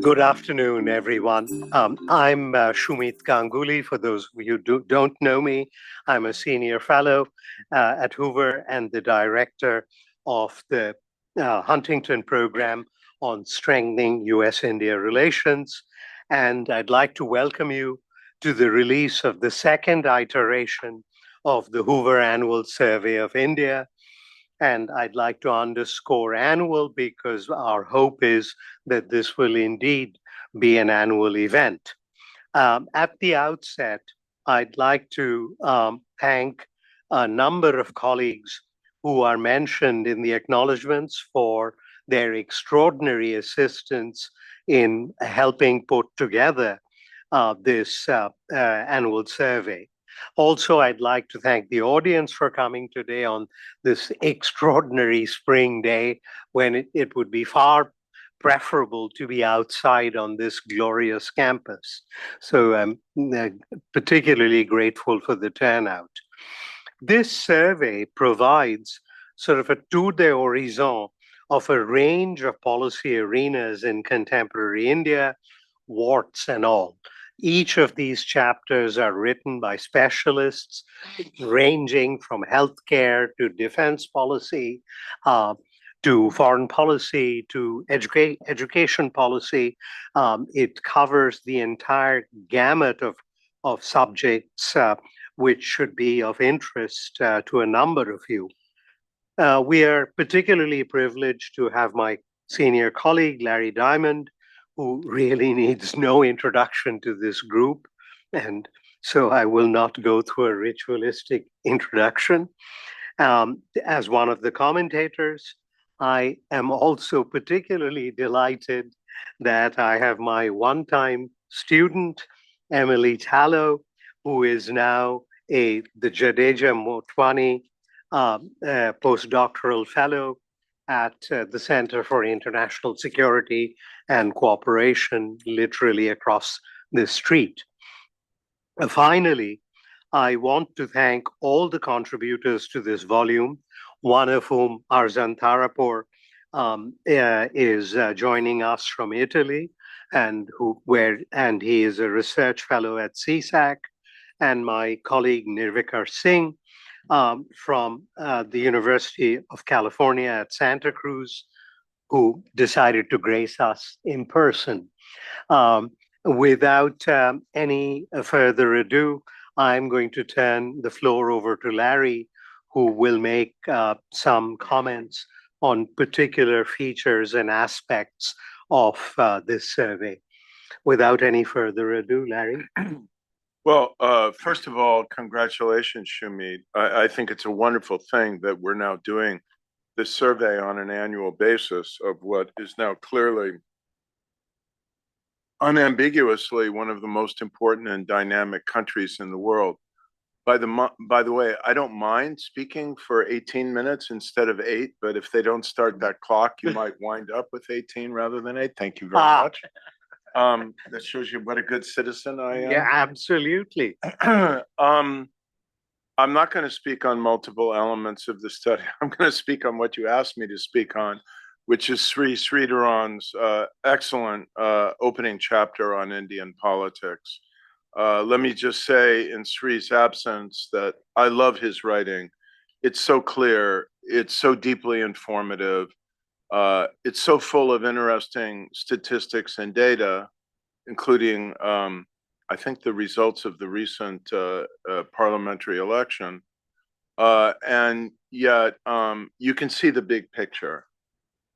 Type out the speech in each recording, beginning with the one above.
Good afternoon, everyone. I'm Shumit Ganguly. For those of you who don't know me, I'm a senior fellow at Hoover and the director of the Huntington program on strengthening US-India relations. And I'd like to welcome you to the release of the second iteration of the Hoover Annual Survey of India. And I'd like to underscore annual because our hope is that this will indeed be an annual event. At the outset, I'd like to thank a number of colleagues who are mentioned in the acknowledgements for their extraordinary assistance in helping put together this annual survey. Also, I'd like to thank the audience for coming today on this extraordinary spring day when it would be far preferable to be outside on this glorious campus. So I'm particularly grateful for the turnout. This survey provides sort of a tour d'horizon of a range of policy arenas in contemporary India, warts and all. Each of these chapters are written by specialists ranging from healthcare to defense policy, to foreign policy, to education policy. It covers the entire gamut of subjects which should be of interest to a number of you. We are particularly privileged to have my senior colleague, Larry Diamond, who really needs no introduction to this group. And so I will not go through a ritualistic introduction. As one of the commentators, I am also particularly delighted that I have my one-time student, Emily Tallow, who is now the Jadeja Motwani postdoctoral fellow at the Center for International Security and Cooperation, literally across the street. Finally, I want to thank all the contributors to this volume, one of whom, Arzan Tarapur, is joining us from Italy, and he is a research fellow at CSAC, and my colleague Nirvikar Singh, from the University of California at Santa Cruz, who decided to grace us in person. Without any further ado, I'm going to turn the floor over to Larry, who will make some comments on particular features and aspects of this survey. Without any further ado, Larry. Well, first of all, congratulations, Shumit. I think it's a wonderful thing that we're now doing this survey on an annual basis of what is now clearly, unambiguously, one of the most important and dynamic countries in the world. By the way, I don't mind speaking for 18 minutes instead of 8, but if they don't start that clock, you might wind up with 18 rather than 8. Thank you very much. That shows you what a good citizen I am. Yeah, absolutely. I'm not going to speak on multiple elements of the study. I'm going to speak on what you asked me to speak on, which is Sri Sridharan's excellent opening chapter on Indian politics. Let me just say in Sri's absence that I love his writing. It's so clear. It's so deeply informative. It's so full of interesting statistics and data, including, I think, the results of the recent parliamentary election. And yet, you can see the big picture.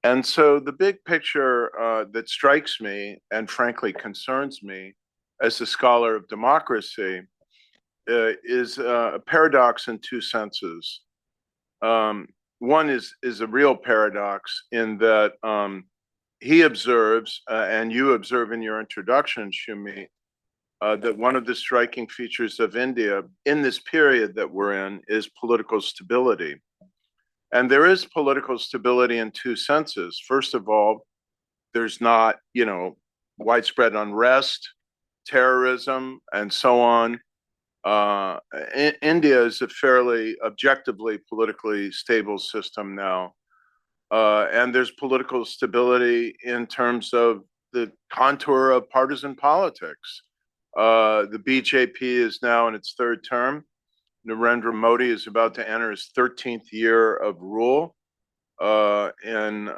And so the big picture that strikes me and frankly concerns me as a scholar of democracy is a paradox in two senses. One is a real paradox in that he observes, and you observe in your introduction, Shumit, that one of the striking features of India in this period that we're in is political stability. And there is political stability in two senses. First of all, there's not, widespread unrest, terrorism, and so on. India is a fairly objectively politically stable system now. And there's political stability in terms of the contour of partisan politics. The BJP is now in its third term. Narendra Modi is about to enter his 13th year of rule in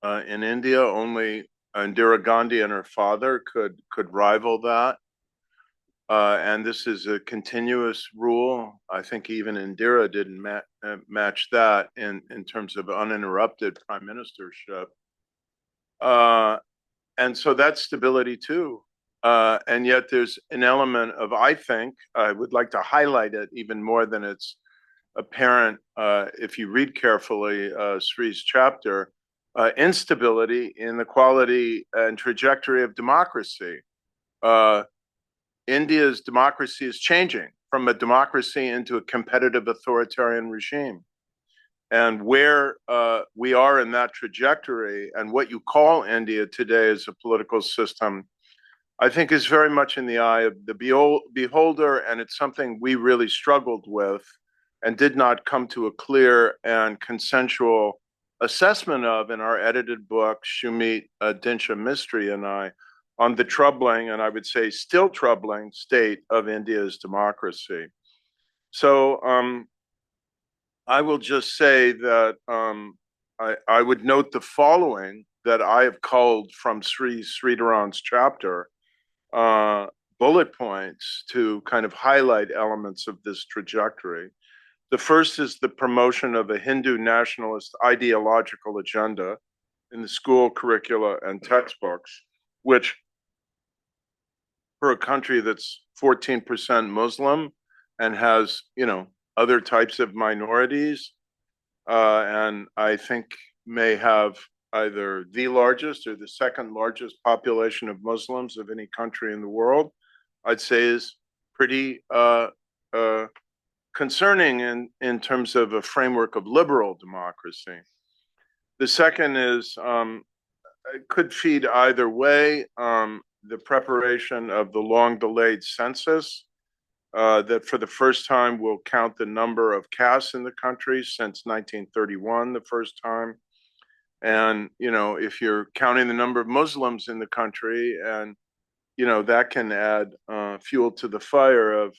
India. Only Indira Gandhi and her father could rival that. And this is a continuous rule. I think even Indira didn't match that in terms of uninterrupted prime ministership. And so that's stability too. And yet there's an element of, I think, I would like to highlight it even more than it's apparent if you read carefully Sri's chapter, instability in the quality and trajectory of democracy. India's democracy is changing from a democracy into a competitive authoritarian regime. And where we are in that trajectory and what you call India today as a political system, I think is very much in the eye of the beholder, and it's something we really struggled with and did not come to a clear and consensual assessment of in our edited book, Shumit, Dinsha Mistry and I, on the troubling, and I would say still troubling, state of India's democracy. So I will just say that I would note the following that I have culled from Sri Sridharan's chapter, bullet points to kind of highlight elements of this trajectory. The first is the promotion of a Hindu nationalist ideological agenda in the school curricula and textbooks, which for a country that's 14% Muslim and has, other types of minorities, and I think may have either the largest or the second largest population of Muslims of any country in the world, I'd say is pretty concerning in terms of a framework of liberal democracy. The second is, it could feed either way, the preparation of the long-delayed census that for the first time will count the number of castes in the country since 1931, the first time. And, if you're counting the number of Muslims in the country, and, that can add fuel to the fire of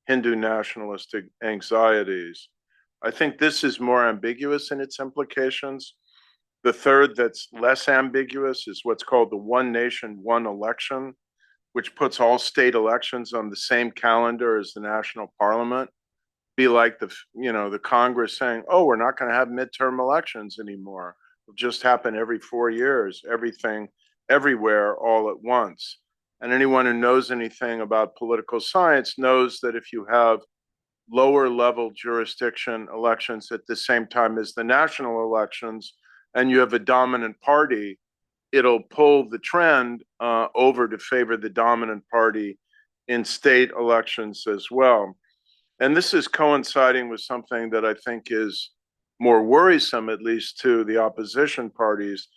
Hindu nationalistic anxieties. I think this is more ambiguous in its implications. The third that's less ambiguous is what's called the one nation, one election, which puts all state elections on the same calendar as the national parliament. Be like the Congress saying, oh, we're not going to have midterm elections anymore. It'll just happen every 4 years, everything, everywhere, all at once. And anyone who knows anything about political science knows that if you have lower level jurisdiction elections at the same time as the national elections, and you have a dominant party, it'll pull the trend over to favor the dominant party in state elections as well. And this is coinciding with something that I think is more worrisome, at least to the opposition parties,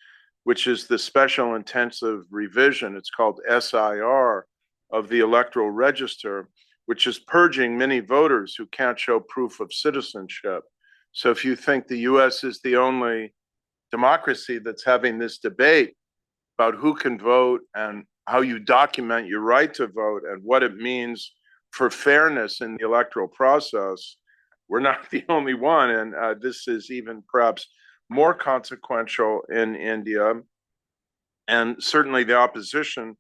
which is the special intensive revision, it's called SIR, of the electoral register, which is purging many voters who can't show proof of citizenship. So if you think the US is the only democracy that's having this debate about who can vote and how you document your right to vote and what it means for fairness in the electoral process, we're not the only one. And this is even perhaps more consequential in India. And certainly the opposition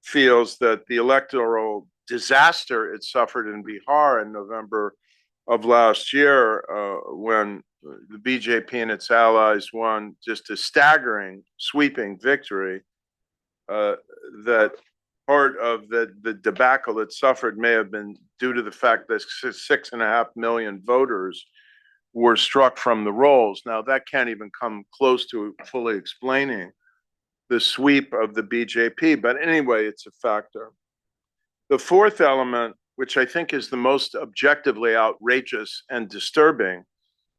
feels that the electoral disaster it suffered in Bihar in November of last year, when the BJP and its allies won just a staggering, sweeping victory, that part of the debacle it suffered may have been due to the fact that 6.5 million voters were struck from the rolls. Now, that can't even come close to fully explaining the sweep of the BJP, but anyway, it's a factor. The fourth element, which I think is the most objectively outrageous and disturbing,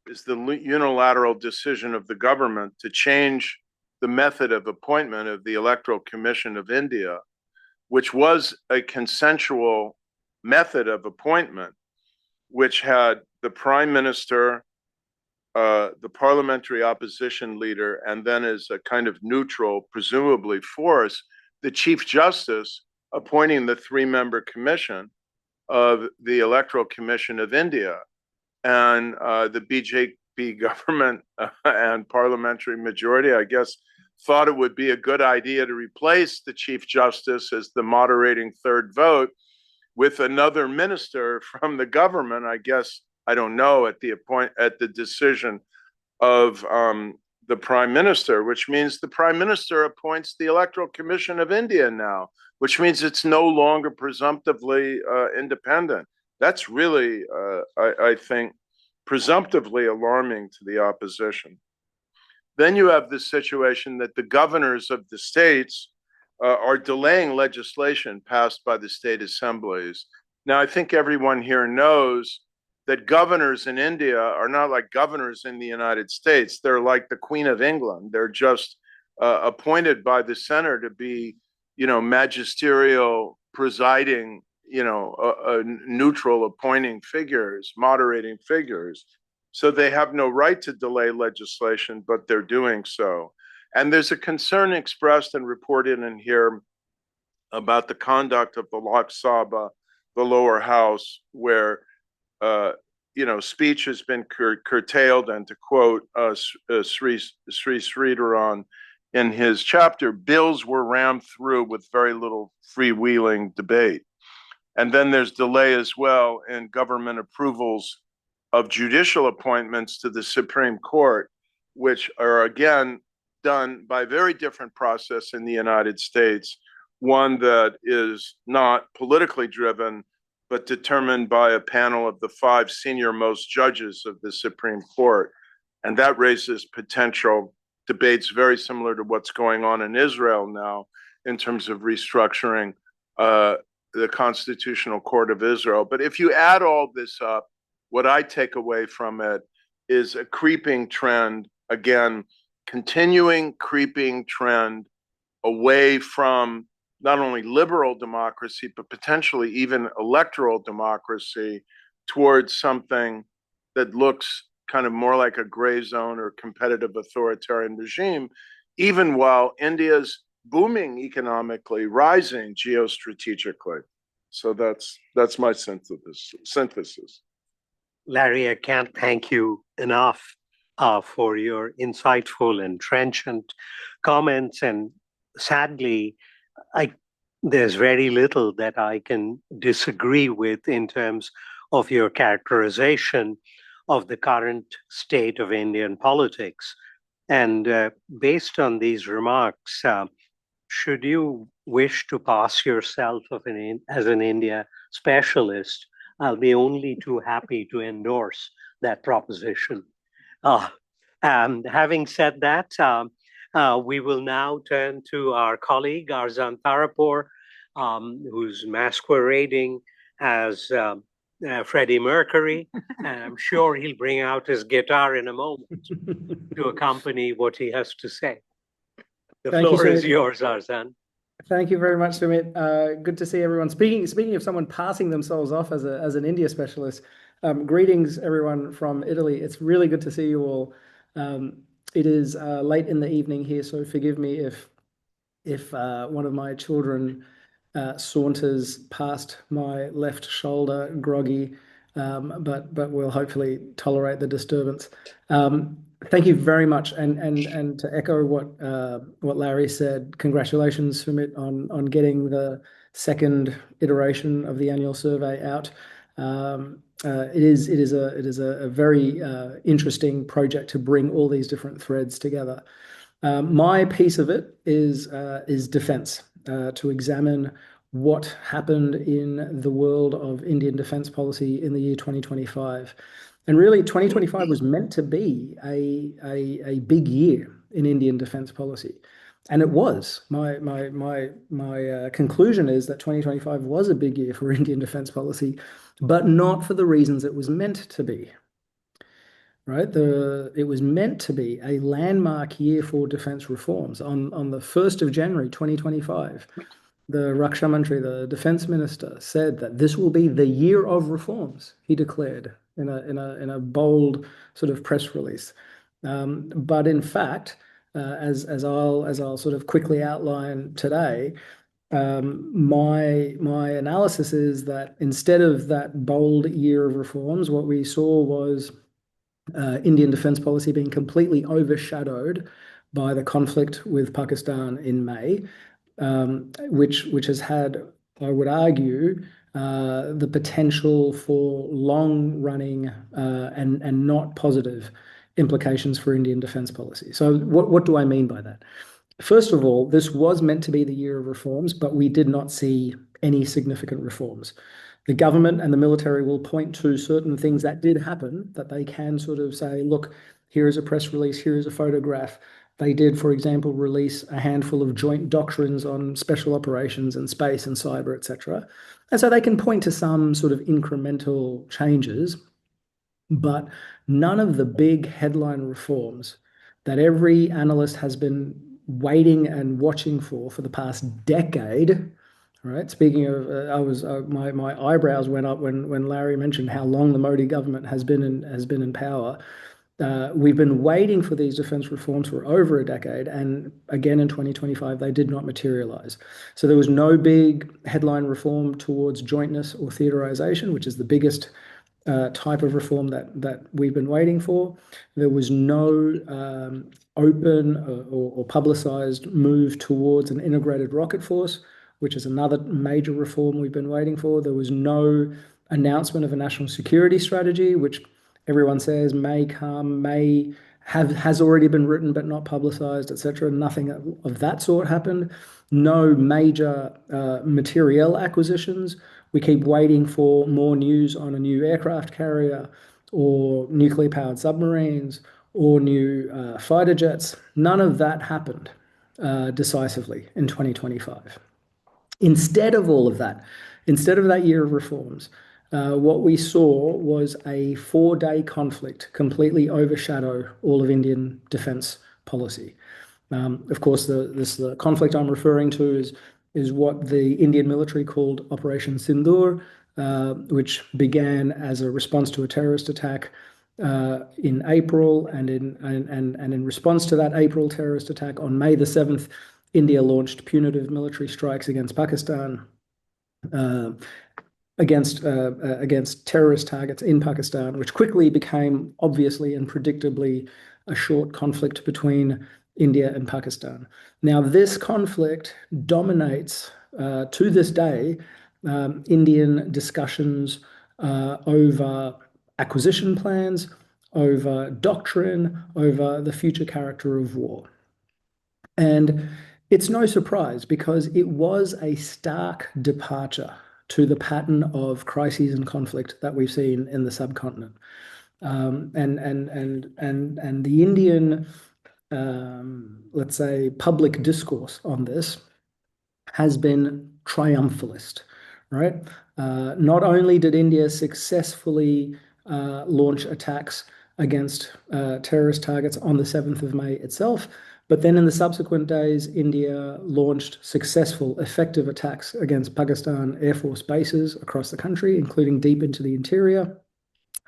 is the unilateral decision of the government to change the method of appointment of the Electoral Commission of India, which was a consensual method of appointment, which had the prime minister the parliamentary opposition leader, and then as a kind of neutral, presumably force, the Chief Justice appointing the three-member commission of the Electoral Commission of India. And the BJP government and parliamentary majority, I guess, thought it would be a good idea to replace the Chief Justice as the moderating third vote with another minister from the government, I guess, I don't know, at the decision of the Prime Minister, which means the Prime Minister appoints the Electoral Commission of India now, which means it's no longer presumptively independent. That's really, I think, presumptively alarming to the opposition. Then you have the situation that the governors of the states are delaying legislation passed by the state assemblies. Now, I think everyone here knows that governors in India are not like governors in the United States. They're like the Queen of England. They're just appointed by the center to be, magisterial, presiding, neutral appointing figures, moderating figures. So they have no right to delay legislation, but they're doing so. And there's a concern expressed and reported in here about the conduct of the Lok Sabha, the lower house, where speech has been curtailed. And to quote Sri Sridharan in his chapter, bills were rammed through with very little freewheeling debate. And then there's delay as well in government approvals of judicial appointments to the Supreme Court, which are again done by a very different process in the United States, one that is not politically driven, but determined by a panel of the 5 senior most judges of the Supreme Court. And that raises potential debates very similar to what's going on in Israel now in terms of restructuring the Constitutional Court of Israel. But if you add all this up, what I take away from it is a creeping trend, again, continuing creeping trend away from not only liberal democracy, but potentially even electoral democracy towards something that looks kind of more like a gray zone or competitive authoritarian regime, even while India's booming economically, rising geostrategically. So that's my synthesis. Larry, I can't thank you enough for your insightful and trenchant comments. And sadly, there's very little that I can disagree with in terms of your characterization of the current state of Indian politics. And based on these remarks, should you wish to pass yourself as an India specialist, I'll be only too happy to endorse that proposition. And having said that, we will now turn to our colleague, Arzan Tarapur, who's masquerading as Freddie Mercury. And I'm sure he'll bring out his guitar in a moment to accompany what he has to say. The floor is yours, Arzan. Thank you very much, Sumit. Good to see everyone. Speaking of someone passing themselves off as an India specialist, greetings everyone from Italy. It's really good to see you all. It is late in the evening here, so forgive me if one of my children saunters past my left shoulder groggy, but we'll hopefully tolerate the disturbance. Thank you very much, and to echo what Larry said, congratulations, Sumit, on getting the second iteration of the annual survey out. It is a very interesting project to bring all these different threads together. My piece of it is defense, to examine what happened in the world of Indian defense policy in the year 2025. And really, 2025 was meant to be a big year in Indian defense policy. And it was. My conclusion is that 2025 was a big year for Indian defense policy, but not for the reasons it was meant to be. Right? It was meant to be a landmark year for defense reforms. On the 1st of January 2025, the Raksha Mantri, the defense minister, said that this will be the year of reforms, he declared. in a bold sort of press release. But in fact, as I'll sort of quickly outline today, my analysis is that instead of that bold year of reforms, what we saw was Indian defense policy being completely overshadowed by the conflict with Pakistan in May, which has had, I would argue, the potential for long-running and not positive implications for Indian defense policy. So what do I mean by that? First of all, this was meant to be the year of reforms, but we did not see any significant reforms. The government and the military will point to certain things that did happen that they can sort of say, look, here is a press release, here is a photograph. They did, for example, release a handful of joint doctrines on special operations and space and cyber, etc. And so they can point to some sort of incremental changes, but none of the big headline reforms that every analyst has been waiting and watching for the past decade. Right. Speaking of, my eyebrows went up when Larry mentioned how long the Modi government has been in power. We've been waiting for these defense reforms for over a decade, and again in 2025 they did not materialize. So there was no big headline reform towards jointness or theorization, which is the biggest type of reform that we've been waiting for. There was no open or publicized move towards an integrated rocket force, which is another major reform we've been waiting for. There was no announcement of a national security strategy, which everyone says may come, has already been written but not publicized, etc. Nothing of that sort happened. No major materiel acquisitions. We keep waiting for more news on a new aircraft carrier or nuclear-powered submarines or new fighter jets. None of that happened decisively in 2025. Instead of all of that, instead of that year of reforms, what we saw was a 4-day conflict completely overshadow all of Indian defense policy. Of course, the conflict I'm referring to is what the Indian military called Operation Sindoor, which began as a response to a terrorist attack in April, and in response to that April terrorist attack on May the 7th, India launched punitive military strikes against Pakistan, against terrorist targets in Pakistan, which quickly became obviously and predictably a short conflict between India and Pakistan. Now, this conflict dominates to this day Indian discussions over acquisition plans, over doctrine, over the future character of war. And it's no surprise because it was a stark departure to the pattern of crises and conflict that we've seen in the subcontinent. And the Indian, let's say, public discourse on this has been triumphalist, right? Not only did India successfully launch attacks against terrorist targets on the 7th of May itself, but then in the subsequent days, India launched successful, effective attacks against Pakistan Air Force bases across the country, including deep into the interior.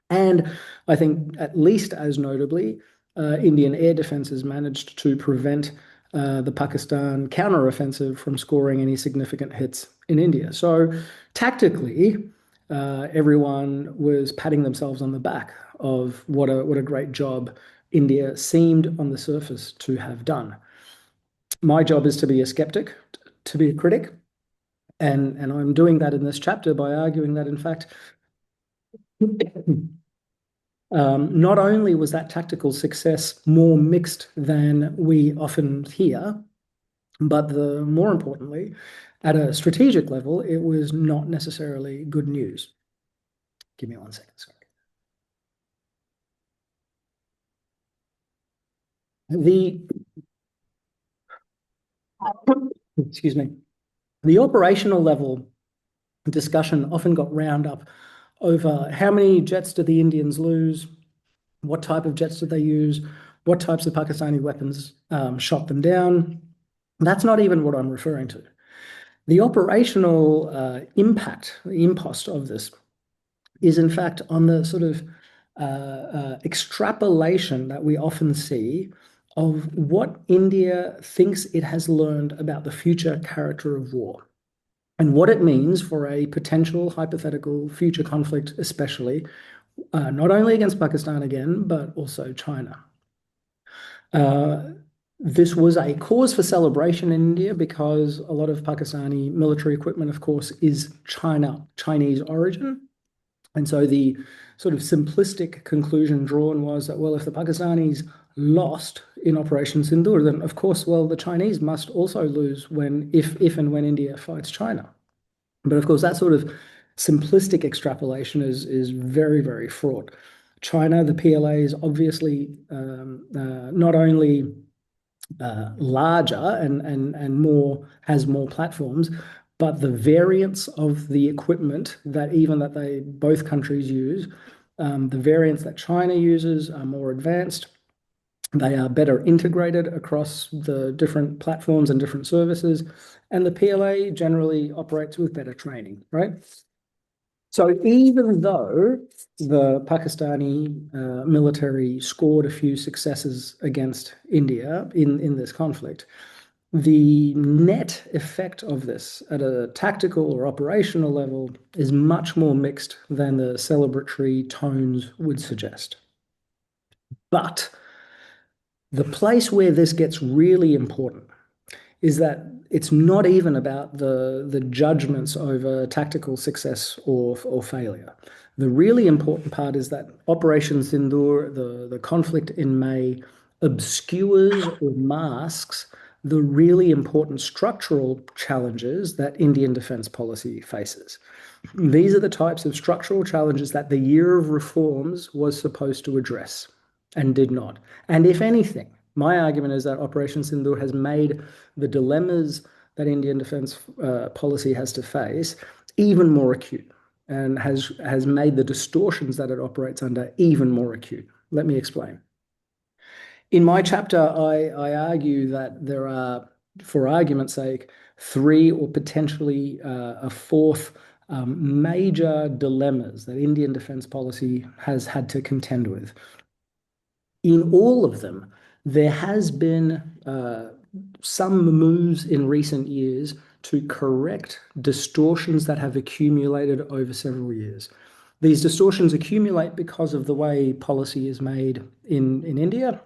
And I think at least as notably, Indian air defenses managed to prevent the Pakistan counteroffensive from scoring any significant hits in India. So tactically, everyone was patting themselves on the back of what a great job India seemed on the surface to have done. My job is to be a skeptic, to be a critic, and I'm doing that in this chapter by arguing that, in fact, not only was that tactical success more mixed than we often hear, but more importantly, at a strategic level, it was not necessarily good news. Give me 1 second, sorry. Excuse me. The operational level discussion often got wound up over how many jets did the Indians lose, what type of jets did they use, what types of Pakistani weapons shot them down. That's not even what I'm referring to. The operational impact, the impost of this, is in fact on the sort of extrapolation that we often see of what India thinks it has learned about the future character of war and what it means for a potential hypothetical future conflict, especially not only against Pakistan again, but also China. This was a cause for celebration in India because a lot of Pakistani military equipment, of course, is Chinese origin. And so the sort of simplistic conclusion drawn was that, well, if the Pakistanis lost in Operation Sindoor, then of course, well, the Chinese must also lose if and when India fights China. But of course, that sort of simplistic extrapolation is very, very fraught. China, the PLA is obviously not only larger and has more platforms, but the variants of the equipment that both countries use, the variants that China uses are more advanced. They are better integrated across the different platforms and different services, and the PLA generally operates with better training, right? So even though the Pakistani military scored a few successes against India in this conflict, the net effect of this at a tactical or operational level is much more mixed than the celebratory tones would suggest. But the place where this gets really important is that it's not even about the judgments over tactical success or failure. The really important part is that Operation Sindoor, the conflict in May, obscures or masks the really important structural challenges that Indian defense policy faces. These are the types of structural challenges that the year of reforms was supposed to address and did not. And if anything, my argument is that Operation Sindoor has made the dilemmas that Indian defense policy has to face even more acute and has made the distortions that it operates under even more acute. Let me explain. In my chapter, I argue that there are, for argument's sake, three or potentially a fourth major dilemmas that Indian defense policy has had to contend with. In all of them, there has been some moves in recent years to correct distortions that have accumulated over several years. These distortions accumulate because of the way policy is made in India.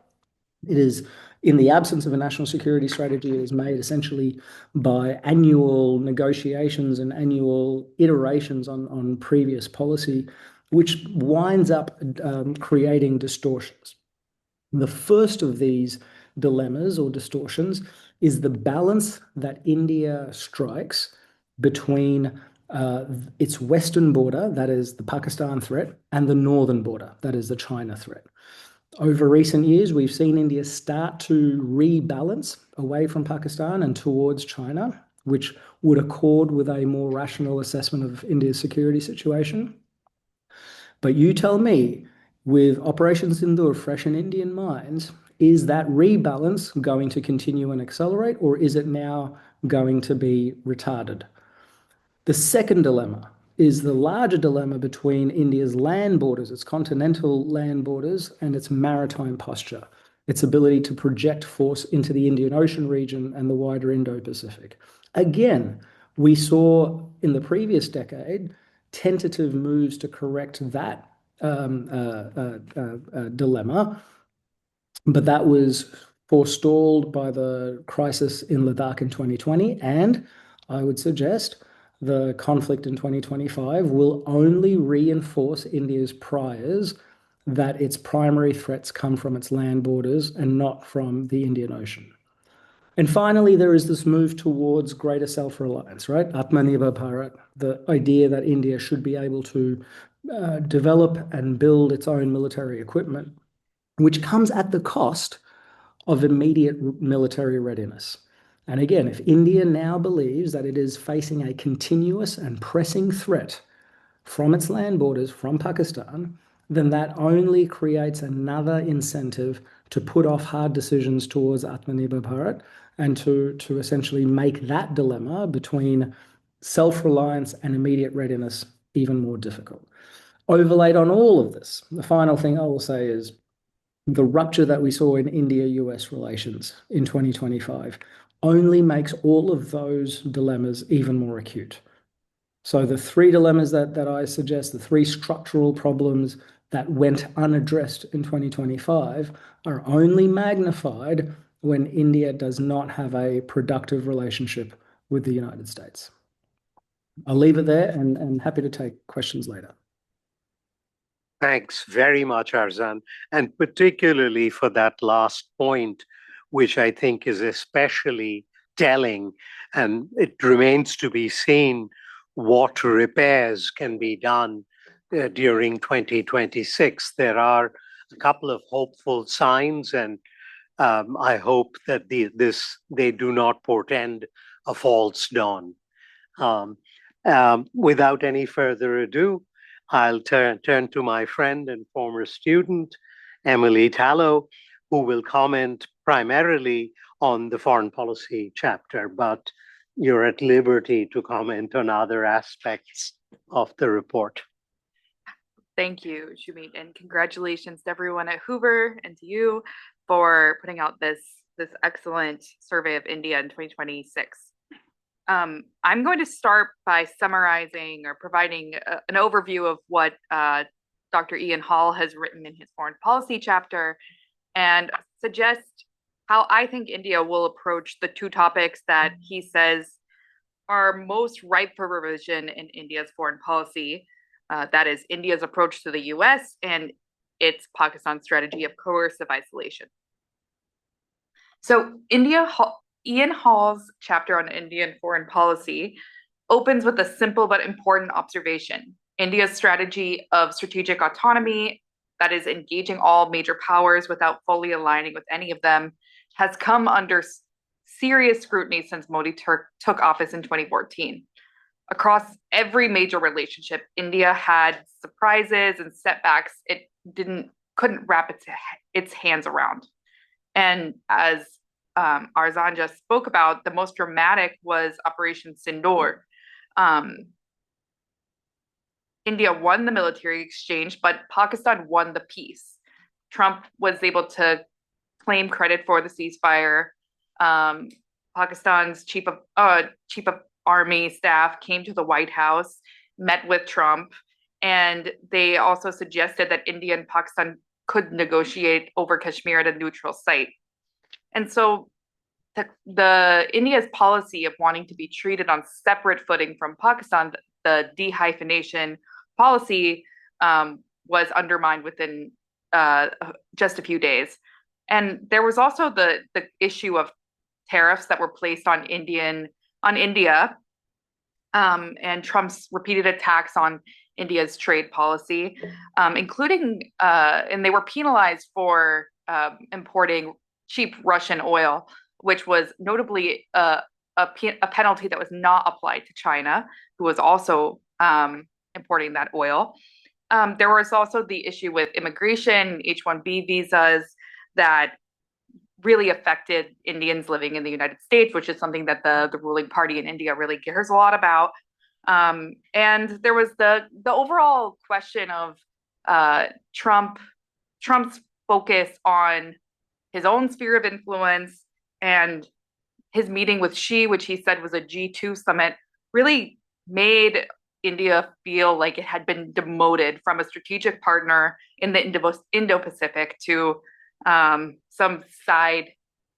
It is, in the absence of a national security strategy, it is made essentially by annual negotiations and annual iterations on previous policy, which winds up creating distortions. The first of these dilemmas or distortions is the balance that India strikes between its western border, that is the Pakistan threat, and the northern border, that is the China threat. Over recent years, we've seen India start to rebalance away from Pakistan and towards China, which would accord with a more rational assessment of India's security situation. But you tell me, with Operation Sindoor fresh in Indian minds, is that rebalance going to continue and accelerate, or is it now going to be retarded? The second dilemma is the larger dilemma between India's land borders, its continental land borders, and its maritime posture, its ability to project force into the Indian Ocean region and the wider Indo-Pacific. Again, we saw in the previous decade tentative moves to correct that dilemma, but that was forestalled by the crisis in Ladakh in 2020, and I would suggest the conflict in 2025 will only reinforce India's priors that its primary threats come from its land borders and not from the Indian Ocean. And finally, there is this move towards greater self-reliance, right? Atmanirbhar Bharat, the idea that India should be able to develop and build its own military equipment, which comes at the cost of immediate military readiness. And again, if India now believes that it is facing a continuous and pressing threat from its land borders, from Pakistan, then that only creates another incentive to put off hard decisions towards Atmanirbhar Bharat and to essentially make that dilemma between self-reliance and immediate readiness even more difficult. Overlaid on all of this, the final thing I will say is the rupture that we saw in India-US relations in 2025 only makes all of those dilemmas even more acute. So the three dilemmas that I suggest, the three structural problems that went unaddressed in 2025 are only magnified when India does not have a productive relationship with the United States. I'll leave it there and happy to take questions later. Thanks very much, Arzan, and particularly for that last point, which I think is especially telling, and it remains to be seen what repairs can be done during 2026. There are a couple of hopeful signs, and I hope that they do not portend a false dawn. Without any further ado, I'll turn to my friend and former student, Emily Tallow, who will comment primarily on the foreign policy chapter, but you're at liberty to comment on other aspects of the report. Thank you, Shumit, and congratulations to everyone at Hoover and to you for putting out this excellent survey of India in 2026. I'm going to start by summarizing or providing an overview of what Dr. Ian Hall has written in his foreign policy chapter and suggest how I think India will approach the two topics that he says are most ripe for revision in India's foreign policy. That is India's approach to the US and its Pakistan strategy of coercive isolation. So Ian Hall's chapter on Indian foreign policy opens with a simple but important observation. India's strategy of strategic autonomy, that is engaging all major powers without fully aligning with any of them, has come under serious scrutiny since Modi took office in 2014. Across every major relationship, India had surprises and setbacks it couldn't wrap its hands around. And as Arzan just spoke about, the most dramatic was Operation Sindoor. India won the military exchange, but Pakistan won the peace. Trump was able to claim credit for the ceasefire. Pakistan's chief of army staff came to the White House, met with Trump, and they also suggested that India and Pakistan could negotiate over Kashmir at a neutral site. And so the India's policy of wanting to be treated on separate footing from Pakistan, the dehyphenation policy, was undermined within just a few days. And there was also the issue of tariffs that were placed on India, and Trump's repeated attacks on India's trade policy, including, and they were penalized for importing cheap Russian oil, which was notably a penalty that was not applied to China, who was also importing that oil. There was also the issue with immigration, H-1B visas that really affected Indians living in the United States, which is something that the ruling party in India really cares a lot about. And there was the overall question of Trump's focus on his own sphere of influence, and his meeting with Xi, which he said was a G2 summit, really made India feel like it had been demoted from a strategic partner in the Indo-Pacific to some side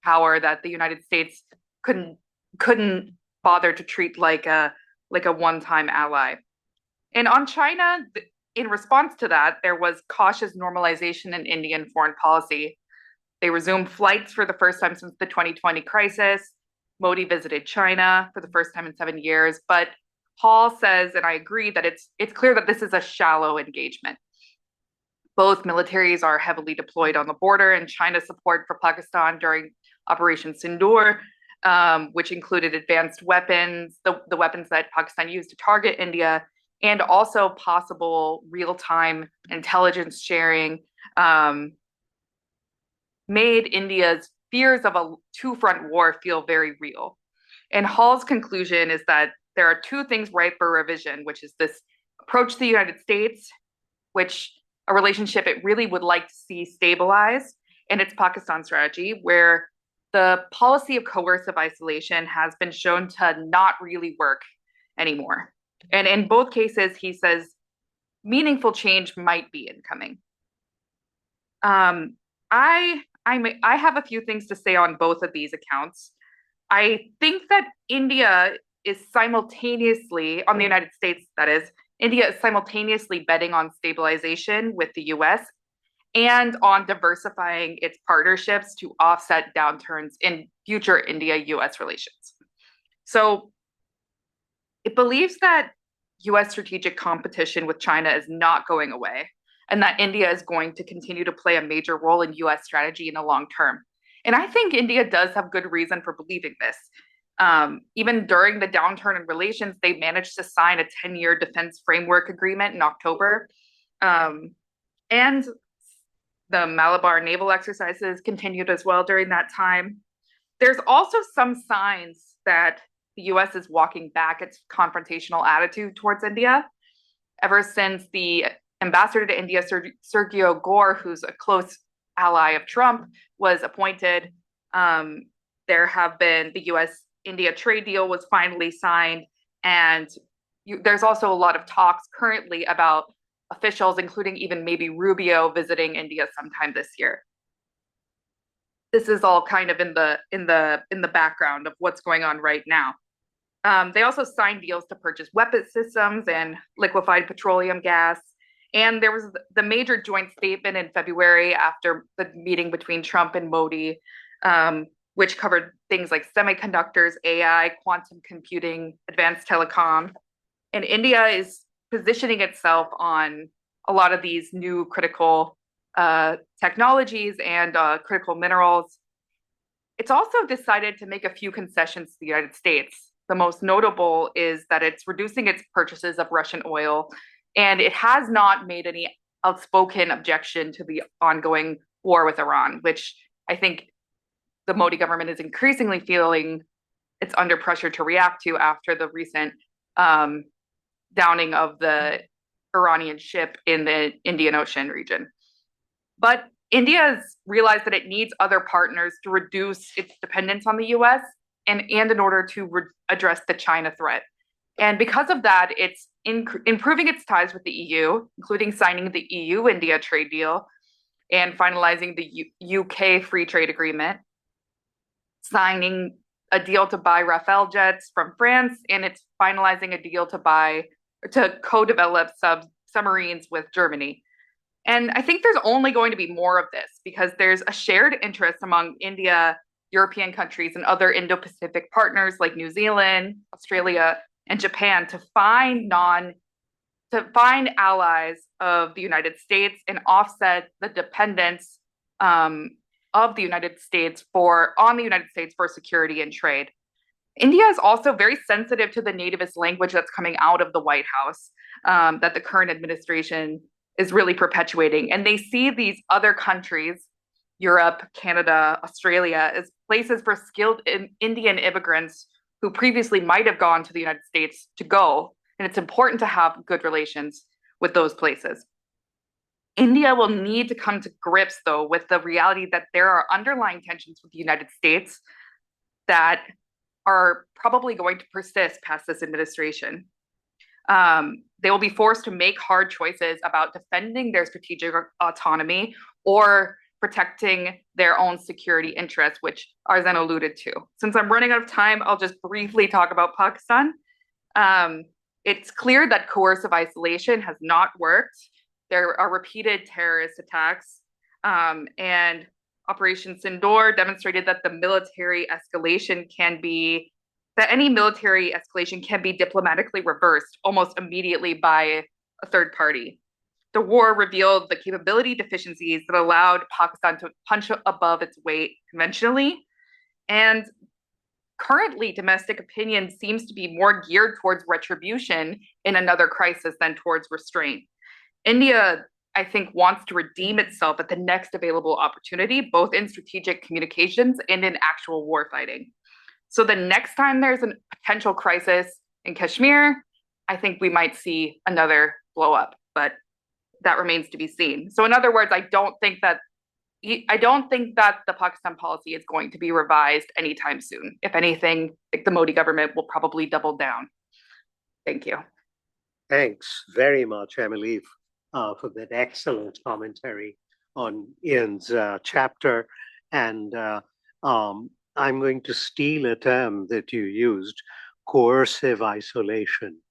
power that the United States couldn't bother to treat like a one-time ally. And on China, in response to that, there was cautious normalization in Indian foreign policy. They resumed flights for the first time since the 2020 crisis. Modi visited China for the first time in 7 years, but Hall says, and I agree, that it's clear that this is a shallow engagement. Both militaries are heavily deployed on the border, and China's support for Pakistan during Operation Sindoor, which included advanced weapons, the weapons that Pakistan used to target India, and also possible real-time intelligence sharing, made India's fears of a two-front war feel very real. And Hall's conclusion is that there are two things ripe for revision, which is this approach to the United States which a relationship it really would like to see stabilize, and its Pakistan strategy, where the policy of coercive isolation has been shown to not really work anymore. And in both cases, he says meaningful change might be incoming. I have a few things to say on both of these accounts. I think that India is simultaneously, on the United States, that is, India is simultaneously betting on stabilization with the US and on diversifying its partnerships to offset downturns in future India-US relations. So it believes that US strategic competition with China is not going away, and that India is going to continue to play a major role in US strategy in the long term. And I think India does have good reason for believing this. Even during the downturn in relations, they managed to sign a 10-year defense framework agreement in October. And the Malabar naval exercises continued as well during that time. There's also some signs that the US is walking back its confrontational attitude towards India. Ever since the ambassador to India, Sergio Gore, who's a close ally of Trump, was appointed, there have been the US-India trade deal was finally signed. And there's also a lot of talks currently about officials, including even maybe Rubio, visiting India sometime this year. This is all kind of in the background of what's going on right now. They also signed deals to purchase weapon systems and liquefied petroleum gas. And there was the major joint statement in February after the meeting between Trump and Modi, which covered things like semiconductors, AI, quantum computing, advanced telecom. And India is positioning itself on a lot of these new critical technologies and critical minerals. It's also decided to make a few concessions to the United States. The most notable is that it's reducing its purchases of Russian oil, and it has not made any outspoken objection to the ongoing war with Iran, which I think the Modi government is increasingly feeling it's under pressure to react to after the recent downing of the Iranian ship in the Indian Ocean region. But India has realized that it needs other partners to reduce its dependence on the US and in order to address the China threat. And because of that, it's improving its ties with the EU, including signing the EU-India trade deal and finalizing the UK free trade agreement, signing a deal to buy Rafale jets from France, and it's finalizing a deal to co-develop submarines with Germany. And I think there's only going to be more of this because there's a shared interest among India, European countries, and other Indo-Pacific partners like New Zealand, Australia, and Japan to find allies of the United States and offset the dependence of the United States on the United States for security and trade. India is also very sensitive to the nativist language that's coming out of the White House that the current administration is really perpetuating. And they see these other countries, Europe, Canada, Australia, as places for skilled Indian immigrants who previously might have gone to the United States to go. And it's important to have good relations with those places. India will need to come to grips, though, with the reality that there are underlying tensions with the United States that are probably going to persist past this administration. They will be forced to make hard choices about defending their strategic autonomy or protecting their own security interests, which Arzan alluded to. Since I'm running out of time, I'll just briefly talk about Pakistan. It's clear that coercive isolation has not worked. There are repeated terrorist attacks, and Operation Sindoor demonstrated that any military escalation can be diplomatically reversed almost immediately by a third party. The war revealed the capability deficiencies that allowed Pakistan to punch above its weight conventionally. And currently, domestic opinion seems to be more geared towards retribution in another crisis than towards restraint. India, I think, wants to redeem itself at the next available opportunity, both in strategic communications and in actual war fighting. So the next time there's a potential crisis in Kashmir, I think we might see another blow up. But that remains to be seen. So in other words, I don't think that the Pakistan policy is going to be revised anytime soon. If anything, the Modi government will probably double down. Thank you. Thanks very much, Emily, for that excellent commentary on Ian's chapter. And I'm going to steal a term that you used, coercive isolation.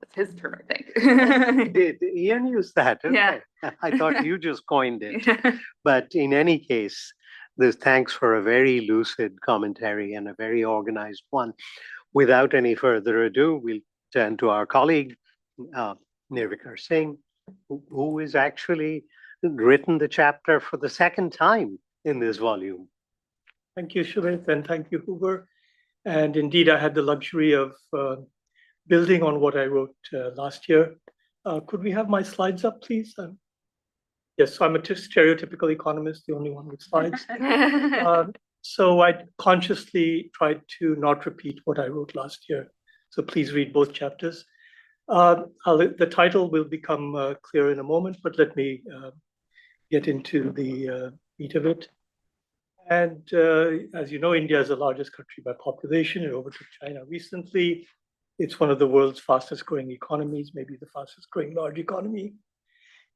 That's his term, I think. Did Ian use that? Okay. Yeah. I thought you just coined it. But in any case, thanks for a very lucid commentary and a very organized one. Without any further ado, we'll turn to our colleague, Nirvikar Singh, who has actually written the chapter for the second time in this volume. Thank you, Shumit, and thank you, Hoover. And indeed, I had the luxury of building on what I wrote last year. Could we have my slides up, please? Yes, so I'm a stereotypical economist, the only one with slides. So I consciously tried to not repeat what I wrote last year. So please read both chapters. The title will become clear in a moment, but let me get into the meat of it. And as you know, India is the largest country by population. It overtook China recently. It's one of the world's fastest growing economies, maybe the fastest growing large economy.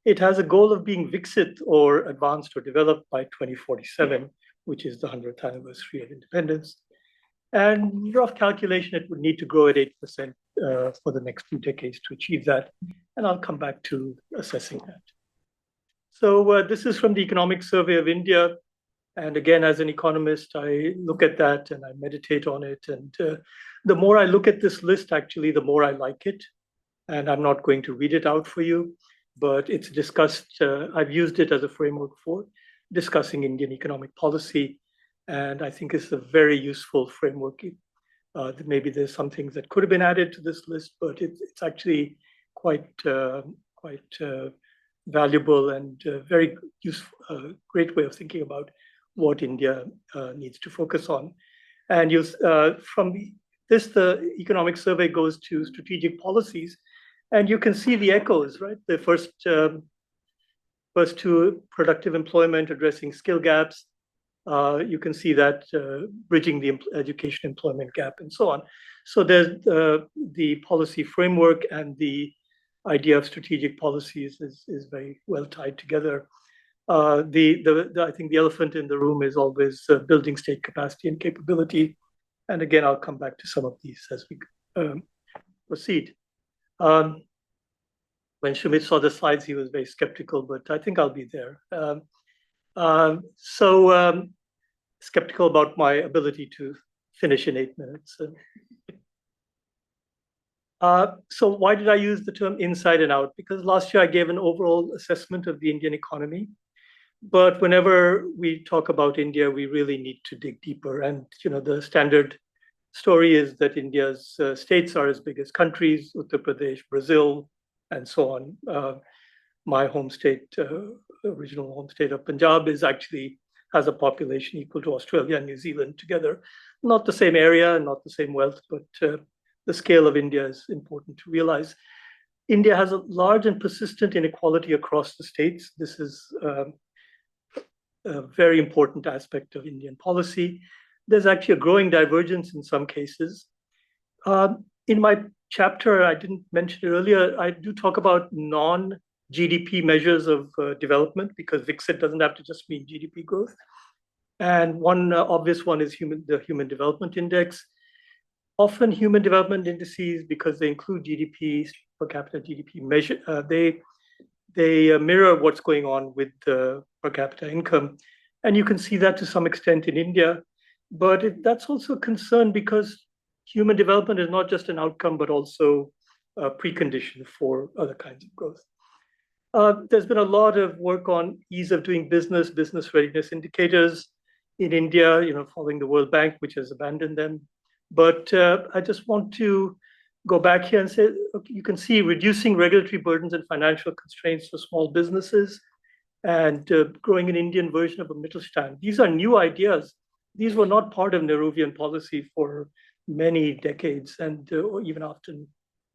It has a goal of being Viksit or advanced or developed by 2047, which is the 100th anniversary of independence. And rough calculation, it would need to grow at 8% for the next 2 decades to achieve that. And I'll come back to assessing that. So this is from the Economic Survey of India. And again, as an economist, I look at that and I meditate on it. And the more I look at this list, actually, the more I like it. And I'm not going to read it out for you, but it's discussed. I've used it as a framework for discussing Indian economic policy. And I think it's a very useful framework. Maybe there's some things that could have been added to this list, but it's actually quite valuable and very useful, great way of thinking about what India needs to focus on. And from this, the economic survey goes to strategic policies, and you can see the echoes, right? The first two, productive employment, addressing skill gaps. You can see that bridging the education employment gap and so on. So there's the policy framework and the idea of strategic policies is very well tied together. I think the elephant in the room is always building state capacity and capability. And again, I'll come back to some of these as we proceed. When Shumit saw the slides, he was very skeptical, but I think I'll be there. Skeptical about my ability to finish in 8 minutes. So why did I use the term inside and out? Because last year I gave an overall assessment of the Indian economy. But whenever we talk about India, we really need to dig deeper. And the standard story is that India's states are as big as countries, Uttar Pradesh, Brazil, and so on. My home state, original home state of Punjab, has a population equal to Australia and New Zealand together. Not the same area, not the same wealth, but the scale of India is important to realize. India has a large and persistent inequality across the states. This is a very important aspect of Indian policy. There's actually a growing divergence in some cases. In my chapter, I didn't mention it earlier, I do talk about non-GDP measures of development, because Viksit doesn't have to just mean GDP growth. And one obvious one is the Human Development Index. Often human development indices, because they include GDP, per capita GDP measure, they mirror what's going on with the per capita income. And you can see that to some extent in India. But that's also a concern, because human development is not just an outcome, but also a precondition for other kinds of growth. There's been a lot of work on ease of doing business, business readiness indicators in India, following the World Bank, which has abandoned them. But I just want to go back here and say, okay, you can see reducing regulatory burdens and financial constraints for small businesses, and growing an Indian version of a Mittelstand. These are new ideas. These were not part of Nehruvian policy for many decades, and even after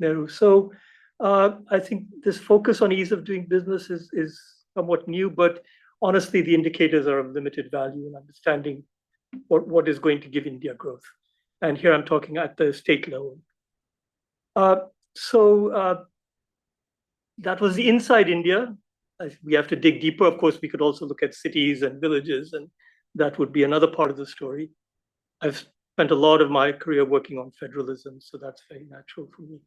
Nehru. So I think this focus on ease of doing business is somewhat new, but honestly, the indicators are of limited value in understanding what is going to give India growth. And here I'm talking at the state level. So that was the inside India. We have to dig deeper. Of course, we could also look at cities and villages, and that would be another part of the story. I've spent a lot of my career working on federalism, so that's very natural for me.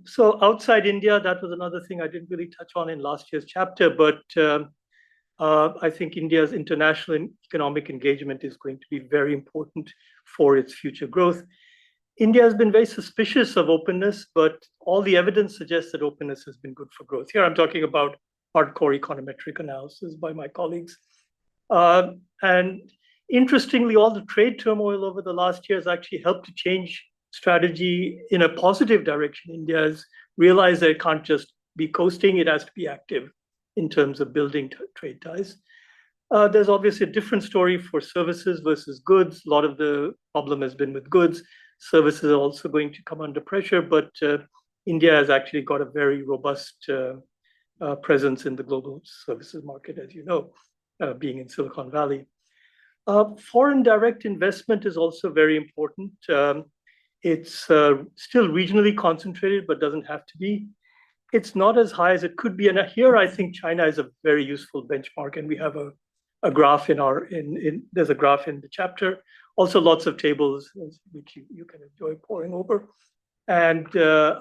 So outside India, that was another thing I didn't really touch on in last year's chapter, but I think India's international and economic engagement is going to be very important for its future growth. India has been very suspicious of openness, but all the evidence suggests that openness has been good for growth. Here I'm talking about hardcore econometric analysis by my colleagues. And interestingly, all the trade turmoil over the last year has actually helped to change strategy in a positive direction. India has realized that it can't just be coasting, it has to be active in terms of building trade ties. There's obviously a different story for services versus goods. A lot of the problem has been with goods. Services are also going to come under pressure, but India has actually got a very robust presence in the global services market, as you know, being in Silicon Valley. Foreign direct investment is also very important. It's still regionally concentrated, but doesn't have to be. It's not as high as it could be. And here, I think China is a very useful benchmark. And we have a graph there's a graph in the chapter. Also, lots of tables, which you can enjoy poring over. And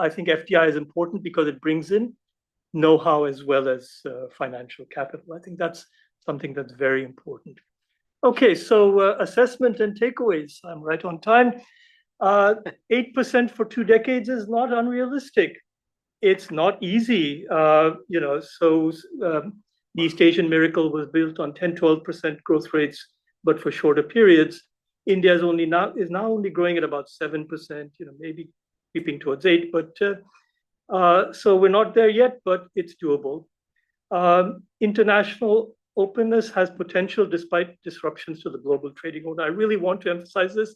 I think FDI is important because it brings in know-how as well as financial capital. I think that's something that's very important. Okay, so assessment and takeaways. I'm right on time. 8% for 2 decades is not unrealistic. It's not easy, so the East Asian miracle was built on 10, 12% growth rates, but for shorter periods. India is now only growing at about 7%, maybe creeping towards 8, but so we're not there yet, but it's doable. International openness has potential despite disruptions to the global trading order. I really want to emphasize this.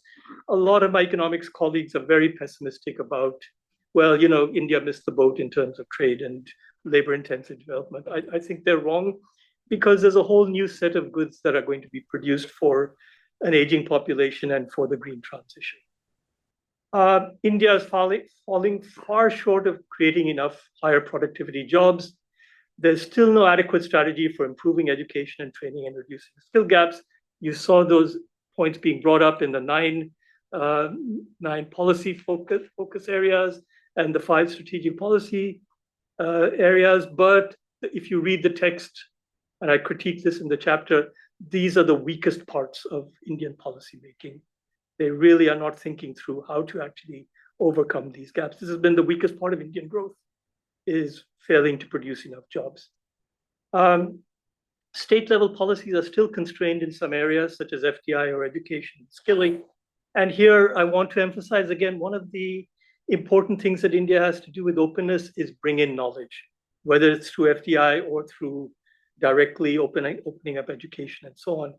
A lot of my economics colleagues are very pessimistic about, well, India missed the boat in terms of trade and labor-intensive development. I think they're wrong because there's a whole new set of goods that are going to be produced for an aging population and for the green transition. India is falling far short of creating enough higher productivity jobs. There's still no adequate strategy for improving education and training and reducing skill gaps. You saw those points being brought up in the nine policy focus areas and the 5 strategic policy areas. But if you read the text, and I critique this in the chapter, these are the weakest parts of Indian policy making. They really are not thinking through how to actually overcome these gaps. This has been the weakest part of Indian growth, is failing to produce enough jobs. State level policies are still constrained in some areas, such as FDI or education and skilling. And here I want to emphasize again, one of the important things that India has to do with openness is bring in knowledge, whether it's through FDI or through directly opening up education and so on.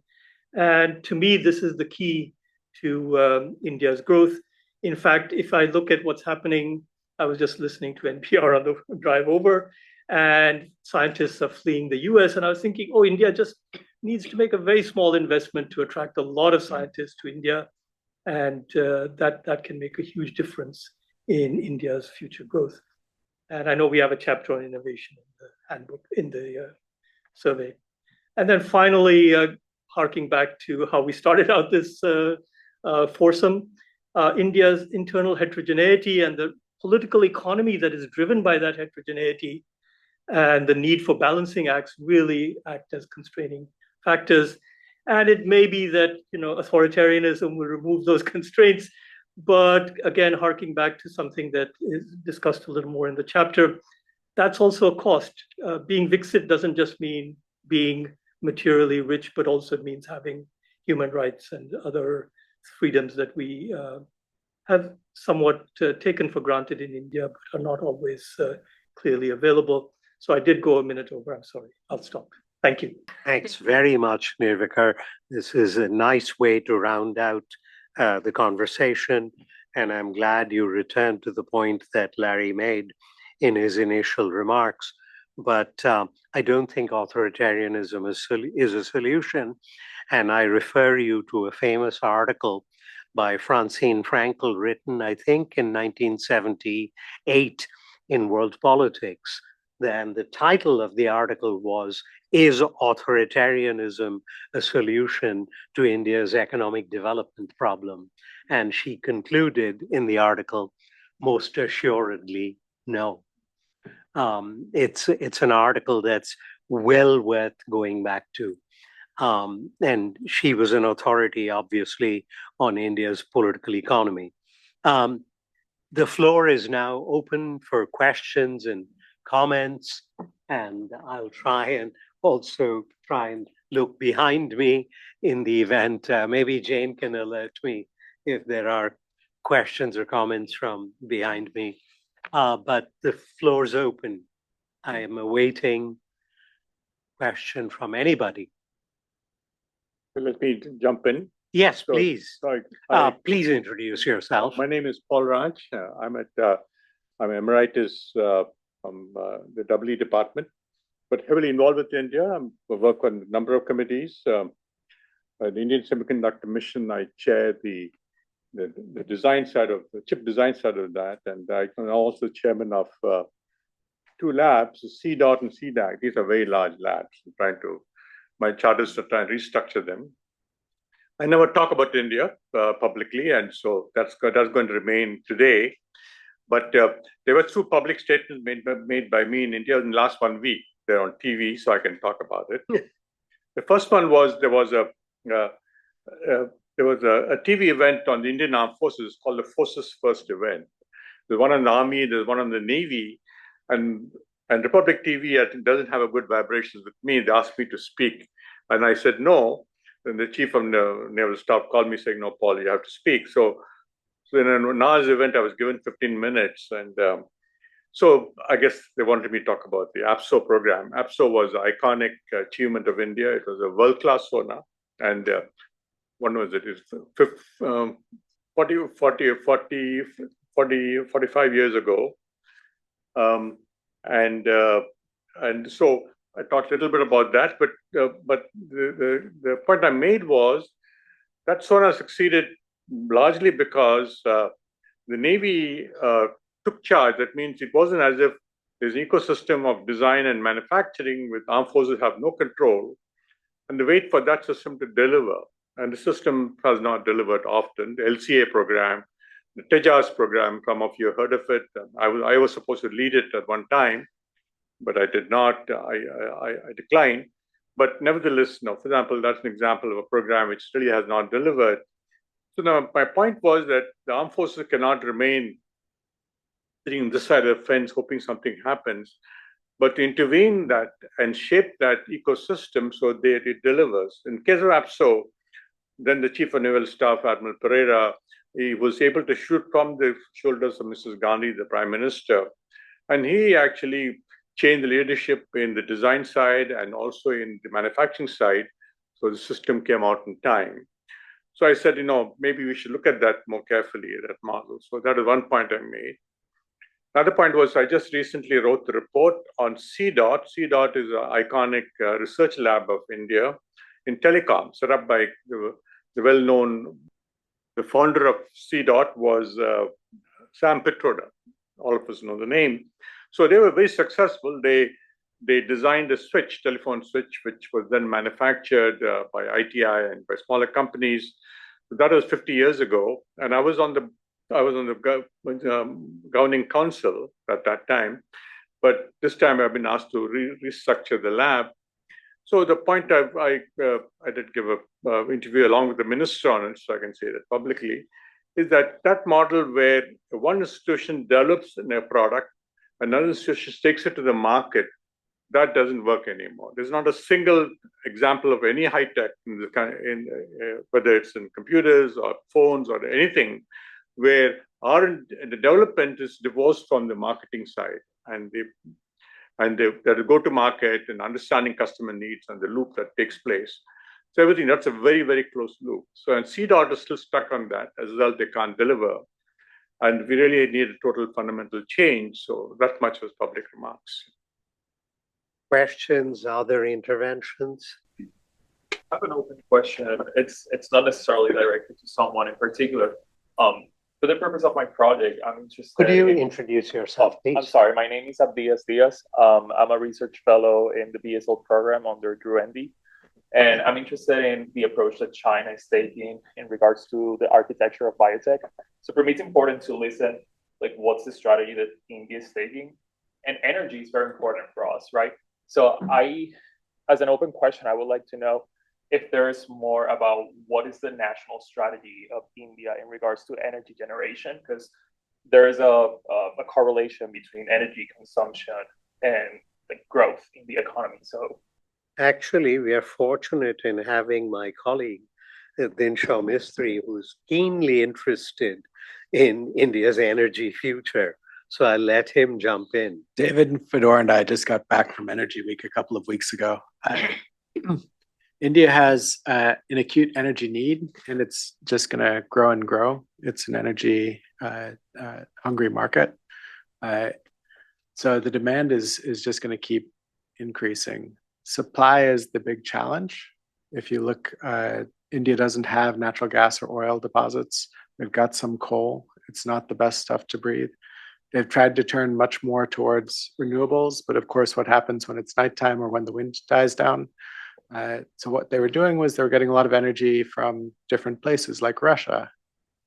And to me, this is the key to India's growth. In fact, if I look at what's happening, I was just listening to NPR on the drive over, and scientists are fleeing the US. And I was thinking, oh, India just needs to make a very small investment to attract a lot of scientists to India. And that can make a huge difference in India's future growth. And I know we have a chapter on innovation in the handbook, in the survey. And then finally, harking back to how we started out this foursome, India's internal heterogeneity and the political economy that is driven by that heterogeneity and the need for balancing acts really act as constraining factors. And it may be that authoritarianism will remove those constraints. But again, harking back to something that is discussed a little more in the chapter, that's also a cost. Being Viksit doesn't just mean being materially rich, but also it means having human rights and other freedoms that we have somewhat taken for granted in India, but are not always clearly available. So I did go a minute over. I'm sorry. I'll stop. Thank you. Thanks very much, Nirvikar. This is a nice way to round out the conversation. And I'm glad you returned to the point that Larry made in his initial remarks. But I don't think authoritarianism is a solution. And I refer you to a famous article by Francine Frankl, written, I think, in 1978 in World Politics. Then the title of the article was, "Is Authoritarianism a Solution to India's Economic Development Problem?" And she concluded in the article, most assuredly, no. It's an article that's well worth going back to. And she was an authority, obviously, on India's political economy. The floor is now open for questions and comments, and I'll try and look behind me in the event. Maybe Jane can alert me if there are questions or comments from behind me. But the floor's open. I am awaiting question from anybody. Let me jump in. Yes, So, please. Sorry. Please introduce yourself. My name is Paul Raj. I'm emeritus from the WE department, but heavily involved with India. I work on a number of committees. The Indian Semiconductor Mission, I chair the design side of the chip design side of that, and I'm also chairman of two labs, CDOT and CDAC. These are very large labs. My charters to try and restructure them. I never talk about India publicly, and so that's going to remain today. But there were two public statements made by me in India in the last 1 week. They're on TV, so I can talk about it. The first one was there was a TV event on the Indian Armed Forces called the Forces First event. There's one on the Army, there's one on the Navy, and Republic TV doesn't have a good vibrations with me. They asked me to speak, and I said no. And the chief of the naval staff called me saying, "No, Paul, you have to speak." So in an hour's event, I was given 15 minutes, and so I guess they wanted me to talk about the APSO program. APSO was an iconic achievement of India. It was a world-class sonar, and when was it? It's 45 years ago. And so I talked a little bit about that, but the point I made was that sonar succeeded largely because the Navy took charge. That means it wasn't as if there's an ecosystem of design and manufacturing with armed forces have no control, and they wait for that system to deliver. And the system has not delivered often. The LCA program, the Tejas program, some of you heard of it. I was supposed to lead it at one time, but I did not. I declined. But nevertheless, no. For example, that's an example of a program which really has not delivered. So now my point was that the armed forces cannot remain sitting on this side of the fence hoping something happens, but to intervene that and shape that ecosystem so that it delivers. In case of APSO, then the Chief of Naval Staff, Admiral Pereira, he was able to shoot from the shoulders of Mrs. Gandhi, the Prime Minister, and he actually changed the leadership in the design side and also in the manufacturing side, so the system came out in time. So I said, maybe we should look at that more carefully, that model. So that is one point I made. Another point was I just recently wrote the report on CDOT. CDOT is an iconic research lab of India in telecom, set up by the well-known, the founder of CDOT was Sam Pitroda. All of us know the name. So they were very successful. They designed a telephone switch, which was then manufactured by ITI and by smaller companies. That was 50 years ago, and I was on the governing council at that time. But this time I've been asked to restructure the lab. So the point I did give an interview along with the minister on it, so I can say that publicly, is that model where one institution develops a product, another institution takes it to the market, that doesn't work anymore. There's not a single example of any high tech, whether it's in computers or phones or anything, where the development is divorced from the marketing side, and they go to market and understanding customer needs and the loop that takes place. So everything, that's a very, very close loop. So, and CDOT is still stuck on that. As a result, they can't deliver. And we really need a total fundamental change. So that much was public remarks. Questions, other interventions? I have an open question. It's not necessarily directed to someone in particular. For the purpose of my project, I'm interested. Could you introduce yourself, please? I'm sorry, my name is Abdias Diaz. I'm a research fellow in the BSL program under Drew Envy. And I'm interested in the approach that China is taking in regards to the architecture of biotech. So for me, it's important to listen, like, what's the strategy that India is taking? And energy is very important for us, right? So as an open question, I would like to know if there's more about what is the national strategy of India in regards to energy generation, because there is a correlation between energy consumption and like growth in the economy. So actually, we are fortunate in having my colleague, Dinshaw Mistry, who's keenly interested in India's energy future. So I'll let him jump in. David Fedor and I just got back from Energy Week a couple of weeks ago. India has an acute energy need, and it's just going to grow and grow. It's an energy hungry market. So the demand is just going to keep increasing. Supply is the big challenge. If you look, India doesn't have natural gas or oil deposits. They've got some coal. It's not the best stuff to breathe. They've tried to turn much more towards renewables, but of course, what happens when it's nighttime or when the wind dies down? So what they were doing was they were getting a lot of energy from different places like Russia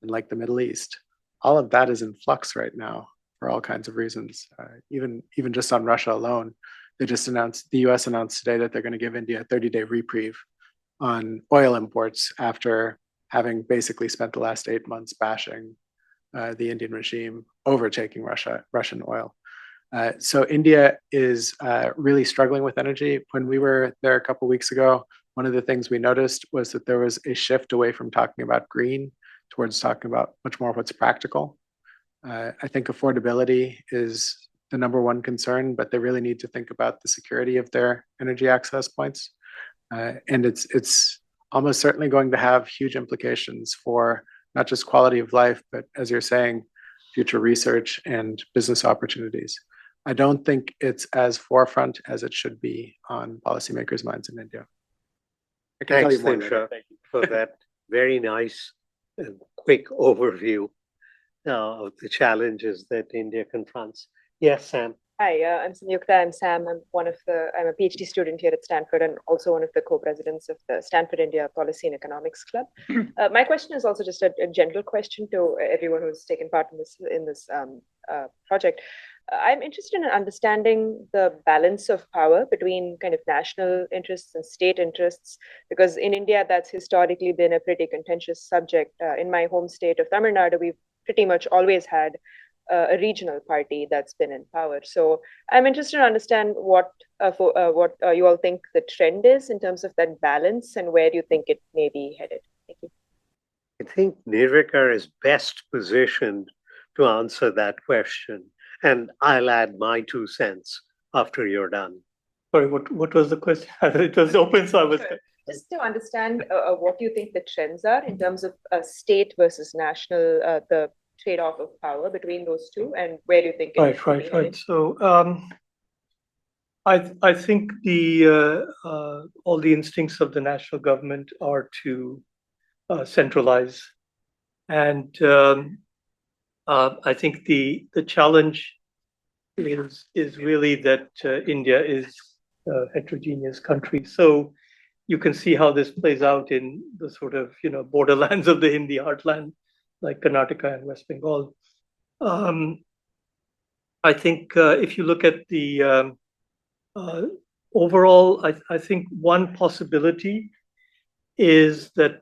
and like the Middle East. All of that is in flux right now for all kinds of reasons. Even just on Russia alone, the US announced today that they're going to give India a 30-day reprieve on oil imports after having basically spent the last 8 months bashing the Indian regime, overtaking Russian oil. So India is really struggling with energy. When we were there a couple of weeks ago, one of the things we noticed was that there was a shift away from talking about green towards talking about much more what's practical. I think affordability is the number one concern, but they really need to think about the security of their energy access points. And it's almost certainly going to have huge implications for not just quality of life, but as you're saying, future research and business opportunities. I don't think it's as forefront as it should be on policymakers' minds in India. I can tell you more later. Thank you for that very nice and quick overview of the challenges that India confronts. Yes, Sam. Hi, I'm Samyukta. I'm Sam. I'm a PhD student here at Stanford and also one of the co-presidents of the Stanford India Policy and Economics Club. My question is also just a general question to everyone who's taken part in this project. I'm interested in understanding the balance of power between kind of national interests and state interests, because in India, that's historically been a pretty contentious subject. In my home state of Tamil Nadu, we've pretty much always had a regional party that's been in power. So I'm interested to understand what you all think the trend is in terms of that balance and where you think it may be headed. Thank you. I think Nirvikar is best positioned to answer that question. And I'll add my 2 cents after you're done. Sorry, what was the question? It was open, so I was... Just to understand what you think the trends are in terms of state versus national, the trade-off of power between those two, and where do you think it Right. So I think all the instincts of the national government are to centralize, and I think the challenge is really that India is a heterogeneous country. So you can see how this plays out in the sort of borderlands of the Hindi heartland, like Karnataka and West Bengal. I think if you look at the overall, I think one possibility is that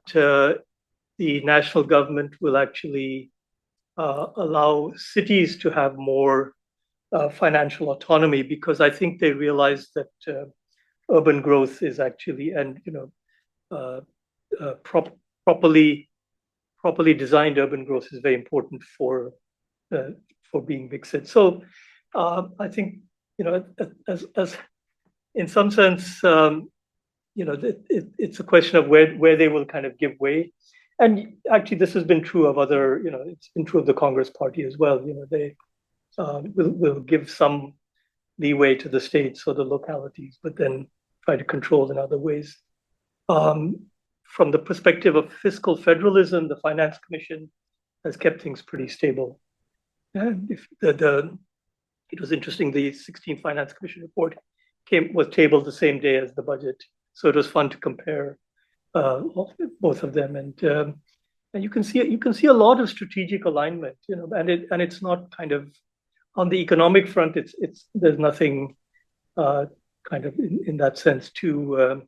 the national government will actually allow cities to have more financial autonomy, because I think they realize that urban growth is actually, and properly designed urban growth is very important for being big cities. So I think as in some sense it's a question of where they will kind of give way. And actually, this has been true of other, it's been true of the Congress Party as well. They will give some leeway to the states or the localities, but then try to control in other ways. From the perspective of fiscal federalism, the Finance Commission has kept things pretty stable. And it was interesting, the 16th Finance Commission report was tabled the same day as the budget. So it was fun to compare both of them. And you can see a lot of strategic alignment, and it's not kind of on the economic front, there's nothing kind of in that sense too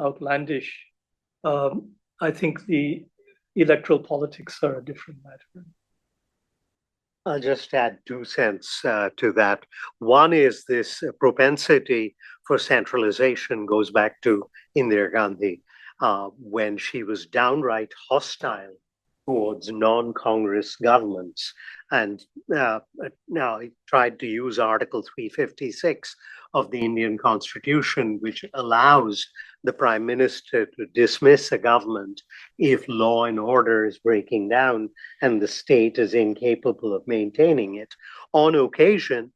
outlandish. I think the electoral politics are a different matter. I'll just add 2 cents to that. One is this propensity for centralization goes back to Indira Gandhi when she was downright hostile towards non-Congress governments. And now he tried to use Article 356 of the Indian Constitution, which allows the Prime Minister to dismiss a government if law and order is breaking down and the state is incapable of maintaining it. On occasion,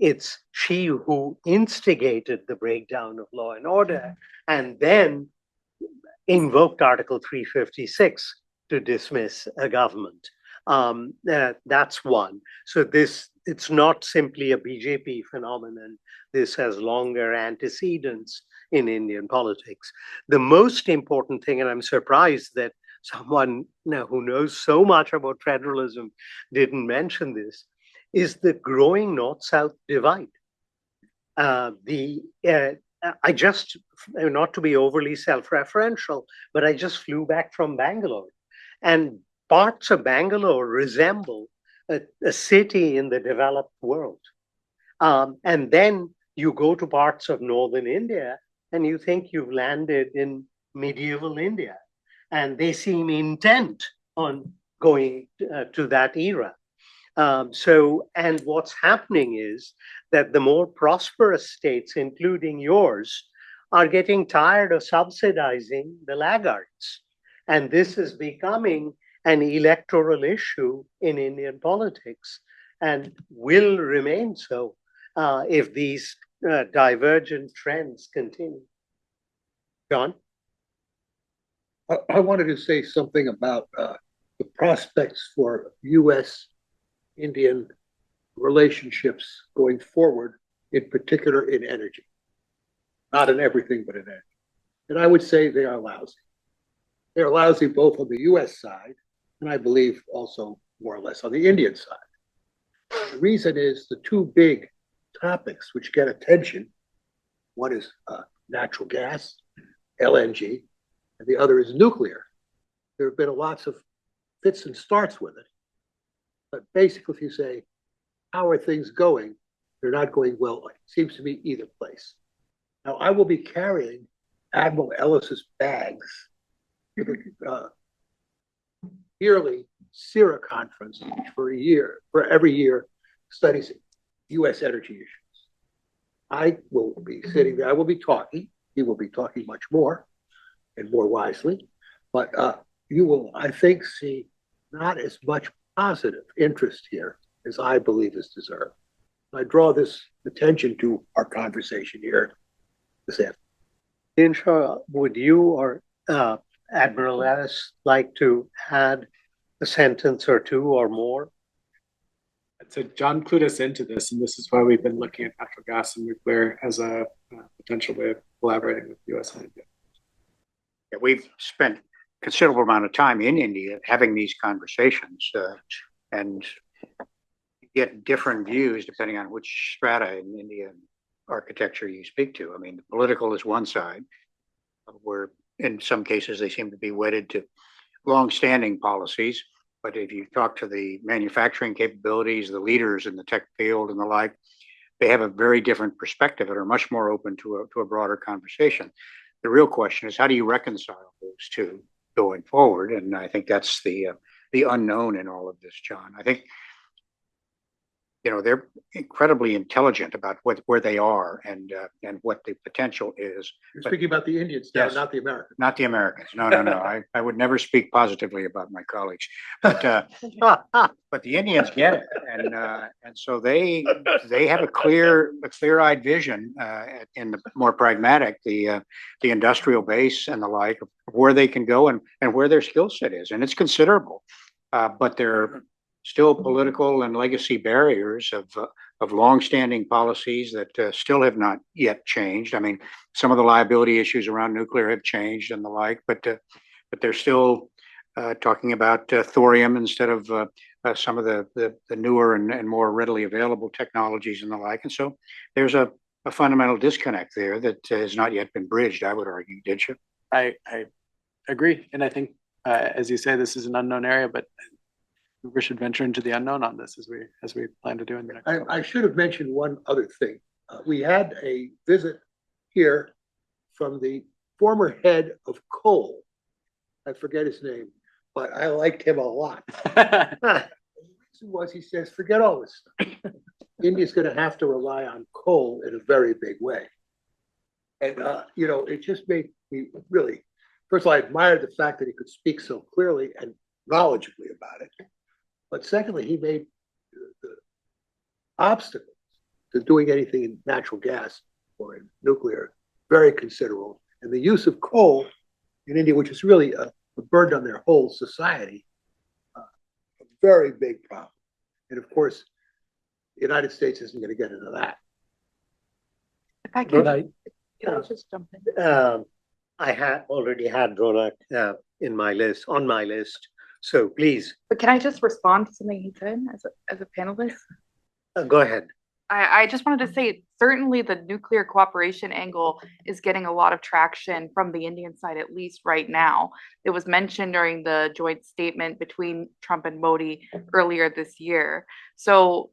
it's she who instigated the breakdown of law and order and then invoked Article 356 to dismiss a government. That's one. So it's not simply a BJP phenomenon. This has longer antecedents in Indian politics. The most important thing, and I'm surprised that someone who knows so much about federalism didn't mention this, is the growing North-South divide. I just, not to be overly self-referential, but I just flew back from Bangalore. And parts of Bangalore resemble a city in the developed world. And then you go to parts of northern India and you think you've landed in medieval India. And they seem intent on going to that era. And what's happening is that the more prosperous states, including yours, are getting tired of subsidizing the laggards. And this is becoming an electoral issue in Indian politics and will remain so if these divergent trends continue. John? I wanted to say something about the prospects for U.S.-Indian relationships going forward, in particular in energy. Not in everything, but in energy. And I would say they are lousy. They're lousy both on the U.S. side, and I believe also more or less on the Indian side. The reason is the two big topics which get attention. One is natural gas, LNG, and the other is nuclear. There have been lots of fits and starts with it. But basically, if you say, how are things going? They're not going well, it seems to me, either place. Now, I will be carrying Admiral Ellis's bags yearly CIRA conference for every year studies U.S. energy issues. I will be sitting there, I will be talking, he will be talking much more and more wisely, but you will, I think, see not as much positive interest here as I believe is deserved. I draw this attention to our conversation here this afternoon. Insha, would you or Admiral Ellis like to add a sentence or two or more? So John clued us into this, and this is why we've been looking at natural gas and nuclear as a potential way of collaborating with the U.S. and India. Yeah, we've spent a considerable amount of time in India having these conversations, and get different views depending on which strata in Indian architecture you speak to. I mean, the political is one side, where in some cases they seem to be wedded to long-standing policies. But if you talk to the manufacturing capabilities, the leaders in the tech field and the like, they have a very different perspective and are much more open to a broader conversation. The real question is, how do you reconcile those two going forward? And I think that's the unknown in all of this, John. I think they're incredibly intelligent about where they are and what the potential is. You're But- speaking about the Indians now, Yes. not the Americans. Not the Americans. No. I would never speak positively about my colleagues, but the Indians get it, and so they have a clear-eyed vision in the more pragmatic, the industrial base and the like, of where they can go and where their skill set is, and it's considerable. But there are still political and legacy barriers of longstanding policies that still have not yet changed. I mean, some of the liability issues around nuclear have changed and the like, but they're still talking about thorium instead of some of the newer and more readily available technologies and the like. And so there's a fundamental disconnect there that has not yet been bridged, I would argue. Did you? I agree. And I think, as you say, this is an unknown area, but we should venture into the unknown on this as we plan to do in the next. I should have mentioned one other thing. We had a visit here from the former head of coal. I forget his name, but I liked him a lot. The reason was he says, forget all this stuff. India's going to have to rely on coal in a very big way. And, it just made me really, first of all, I admired the fact that he could speak so clearly and knowledgeably about it. But secondly, he made the obstacles to doing anything in natural gas or in nuclear very considerable. And the use of coal in India, which is really a burden on their whole society, a very big problem. And of course, the United States isn't going to get into that. If I can, Right. can I just jump in? I had already had Ronak on my list. So please, But can I just respond to something he said as a panelist? go ahead. I just wanted to say, certainly the nuclear cooperation angle is getting a lot of traction from the Indian side, at least right now. It was mentioned during the joint statement between Trump and Modi earlier this year. So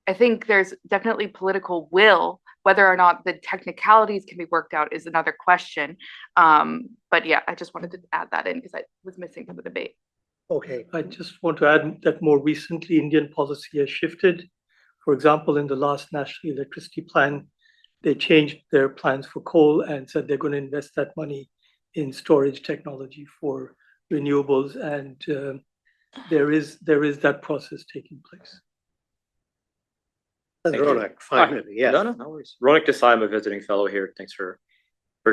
I think there's definitely political will. Whether or not the technicalities can be worked out is another question. But yeah, I just wanted to add that in because I was missing from the debate. Okay. I just want to add that more recently, Indian policy has shifted. For example, in the last national electricity plan, they changed their plans for coal and said they're going to invest that money in storage technology for renewables, and there is that process taking place. Ronak, finally, yes. No worries. Ronak Desai, I'm a visiting fellow here. Thanks for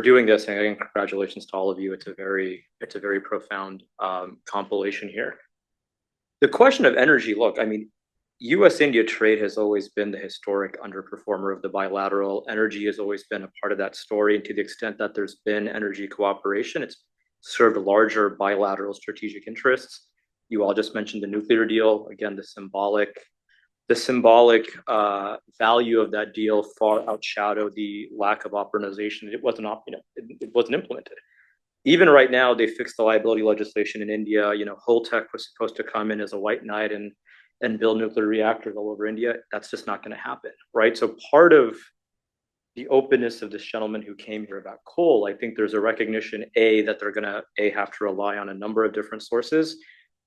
doing this, and again, congratulations to all of you. It's a very profound compilation here. The question of energy, look, I mean, U.S.-India trade has always been the historic underperformer of the bilateral. Energy has always been a part of that story, and to the extent that there's been energy cooperation, it's served larger bilateral strategic interests. You all just mentioned the nuclear deal. Again, the symbolic value of that deal far outshadowed the lack of operationalization. It wasn't implemented. Even right now, they fixed the liability legislation in India. Holtec was supposed to come in as a white knight and build nuclear reactors all over India. That's just not going to happen, right? So part of the openness of this gentleman who came here about coal, I think there's a recognition, that they're going to, have to rely on a number of different sources.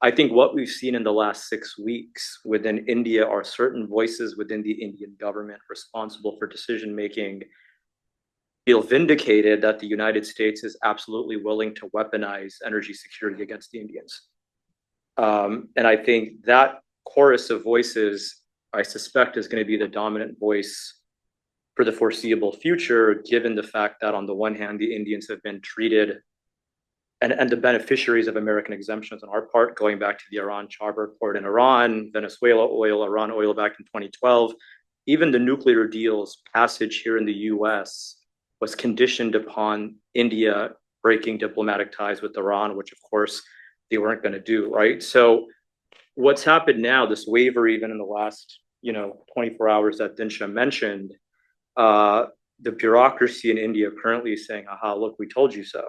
I think what we've seen in the last 6 weeks within India are certain voices within the Indian government responsible for decision-making feel vindicated that the United States is absolutely willing to weaponize energy security against the Indians. And I think that chorus of voices, I suspect, is going to be the dominant voice for the foreseeable future, given the fact that on the one hand, the Indians have been treated and the beneficiaries of American exemptions on our part, going back to the Iran Charbagh port in Iran, Venezuela oil, Iran oil back in 2012, even the nuclear deal's passage here in the US was conditioned upon India breaking diplomatic ties with Iran, which of course they weren't going to do, right? So what's happened now, this waiver, even in the last 24 hours that Dinsha mentioned, the bureaucracy in India currently is saying, aha, look, we told you so.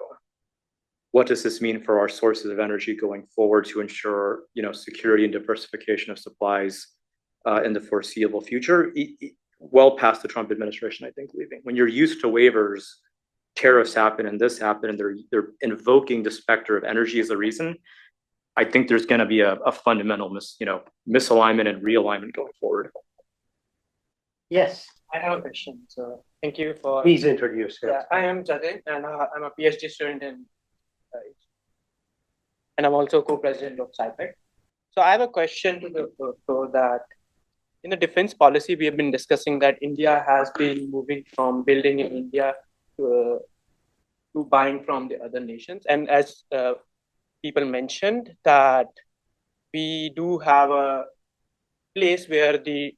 What does this mean for our sources of energy going forward to ensure security and diversification of supplies in the foreseeable future? Well past the Trump administration, I think, leaving. When you're used to waivers, tariffs happen and this happened, and they're invoking the specter of energy as a reason. I think there's going to be a fundamental misalignment and realignment going forward. Yes, I have a question. So thank you for. please introduce Yeah, yourself. I am Jatin, and I'm a PhD student and I'm also co-president of SciPec. So I have a question to that in the defense policy we have been discussing that India has been moving from building in India to buying from the other nations, and as people mentioned that we do have a place where the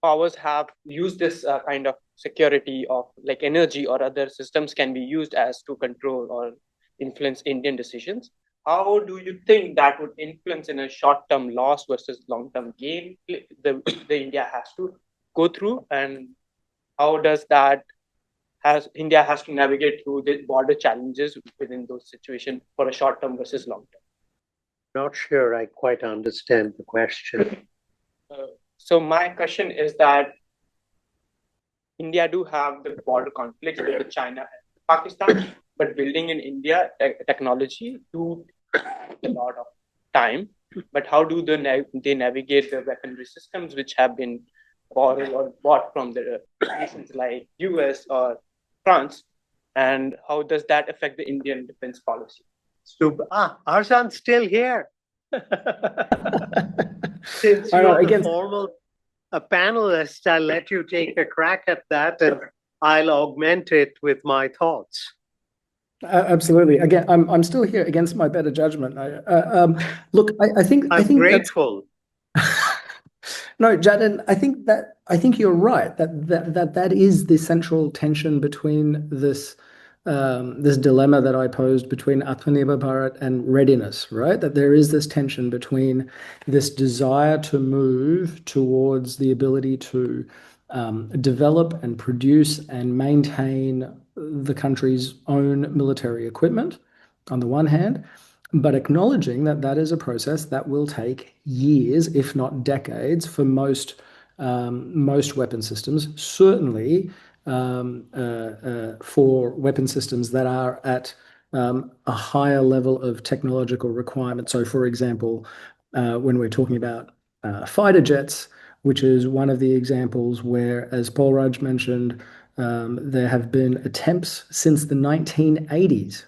powers have used this kind of security of like energy or other systems can be used as to control or influence Indian decisions. How do you think that would influence in a short-term loss versus long-term gain the India has to go through, and how does that India has to navigate through the border challenges within those situations for a short-term versus long-term? Not sure I quite understand the question. So my question is that India do have the border conflicts with China and Pakistan, but building in India technology do a lot of time. But how do they navigate the weaponry systems which have been borrowed or bought from the nations like US or France, and how does that affect the Indian defense policy? So, Arshan's still here. Since you're the formal panelist, I'll let you take a crack at that, and I'll augment it with my thoughts. Absolutely. Again, I'm still here against my better judgment. Look, I think I'm grateful. No, Jatin, I think you're right that is the central tension between this dilemma that I posed between Atmanirbhar Bharat and readiness, right? That there is this tension between this desire to move towards the ability to develop and produce and maintain the country's own military equipment on the one hand, but acknowledging that that is a process that will take years, if not decades, for most weapon systems, certainly for weapon systems that are at a higher level of technological requirement. So, for example, when we're talking about fighter jets, which is one of the examples where, as Paul Raj mentioned, there have been attempts since the 1980s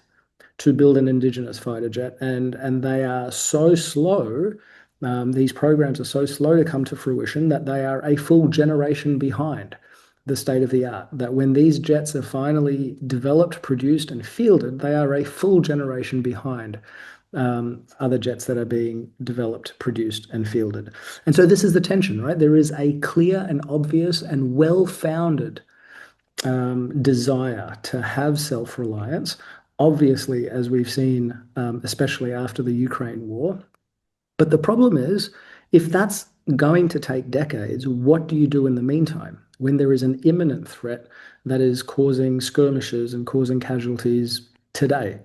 to build an indigenous fighter jet, and they are so slow. These programs are so slow to come to fruition that they are a full generation behind the state of the art. That when these jets are finally developed, produced, and fielded, they are a full generation behind other jets that are being developed, produced, and fielded. And so this is the tension, right? There is a clear and obvious and well-founded desire to have self-reliance, obviously, as we've seen, especially after the Ukraine war. But the problem is, if that's going to take decades, what do you do in the meantime when there is an imminent threat that is causing skirmishes and causing casualties today?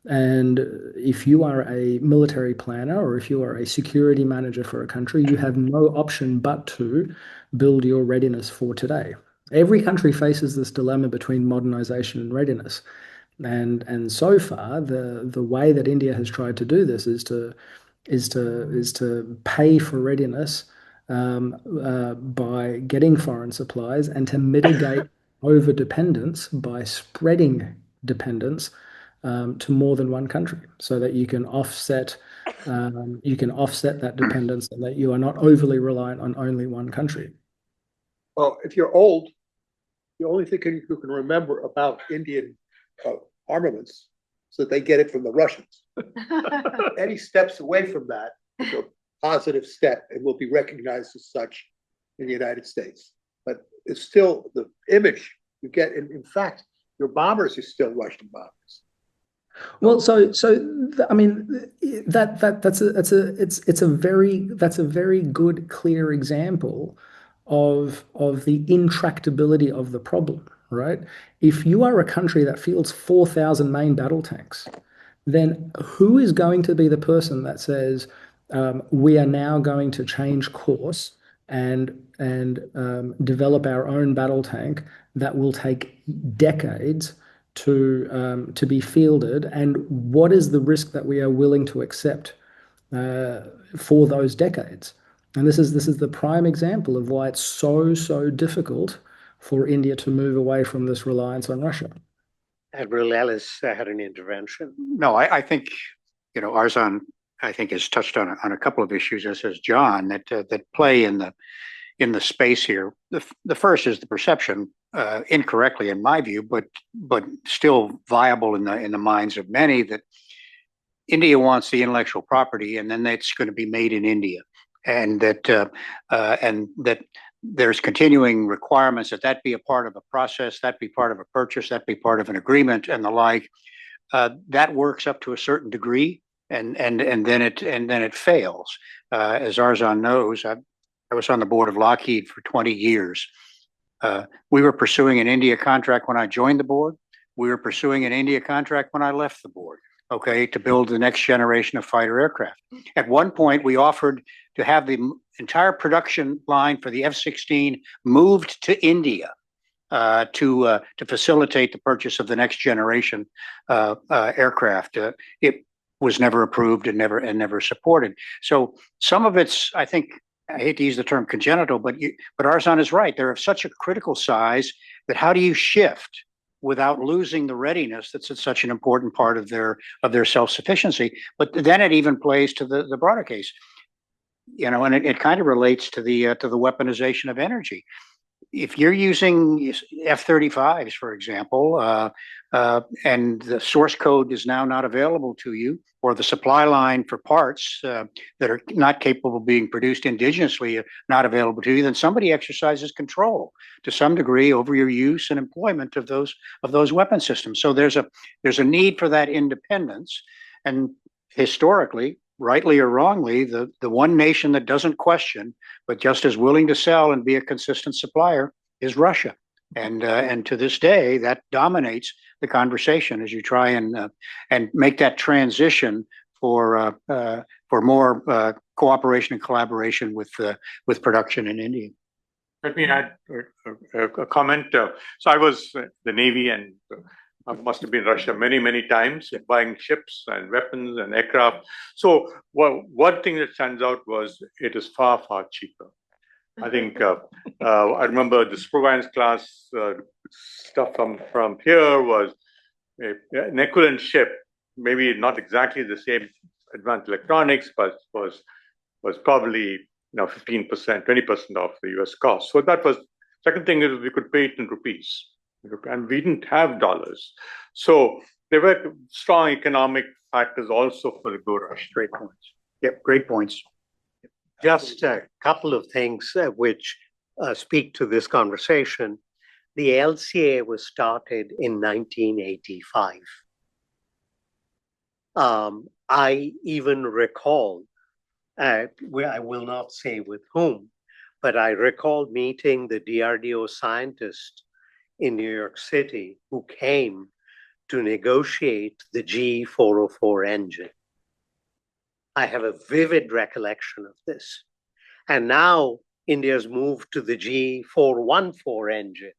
And if you are a military planner or if you are a security manager for a country, you have no option but to build your readiness for today. Every country faces this dilemma between modernization and readiness. And so far, the way that India has tried to do this is to pay for readiness by getting foreign supplies and to mitigate over dependence by spreading dependence to more than one country, so that you can offset that dependence and that you are not overly reliant on only one country. Well, if you're old, the only thing you can remember about Indian armaments is that they get it from the Russians. Any steps away from that is a positive step and will be recognized as such in the United States. But it's still the image you get. In fact, your bombers are still Russian bombers. Well, I mean, it's a very good, clear example of the intractability of the problem, right? If you are a country that fields 4,000 main battle tanks, then who is going to be the person that says we are now going to change course and develop our own battle tank that will take decades to be fielded, and what is the risk that we are willing to accept for those decades? And this is the prime example of why it's so difficult for India to move away from this reliance on Russia. Admiral Ellis had an intervention. No, I think, Arzan, I think, has touched on a couple of issues, as has John, that play in the space here. The first is the perception, incorrectly in my view, but still viable in the minds of many, that India wants the intellectual property, and then that's going to be made in India, and that there's continuing requirements that be a part of a process, that be part of a purchase, that be part of an agreement, and the like. That works up to a certain degree, and then it fails. As Arzan knows, I was on the board of Lockheed for 20 years. We were pursuing an India contract when I joined the board. We were pursuing an India contract when I left the board, to build the next generation of fighter aircraft. At one point, we offered to have the entire production line for the F-16 moved to India to facilitate the purchase of the next generation aircraft. It was never approved and never supported. So some of it's, I think, I hate to use the term congenital, but Arzan is right. They're of such a critical size that how do you shift without losing the readiness that's such an important part of their self-sufficiency? But then it even plays to the broader case, and it kind of relates to the weaponization of energy. If you're using F-35s, for example, and the source code is now not available to you, or the supply line for parts that are not capable of being produced indigenously not available to you, then somebody exercises control to some degree over your use and employment of those weapon systems. So there's a need for that independence, and historically, rightly or wrongly, the one nation that doesn't question, but just is willing to sell and be a consistent supplier, is Russia. And to this day, that dominates the conversation as you try and make that transition for more cooperation and collaboration with production in India. Let me add a comment. So I was the Navy, and I must have been in Russia many times, buying ships and weapons and aircraft. So one thing that stands out was it is far cheaper. I think I remember the Provence class stuff from here was an equivalent ship, maybe not exactly the same advanced electronics, but was probably 15%, 20% of the US cost. So that was. Second thing is we could pay it in rupees, and we didn't have dollars. So there were strong economic factors also for the go rush. Great points. Yep, great points. Just a couple of things which speak to this conversation. The LCA was started in 1985. I even recall, I will not say with whom, but I recall meeting the DRDO scientist in New York City who came to negotiate the G404 engine. I have a vivid recollection of this. And now India's moved to the G414 engine,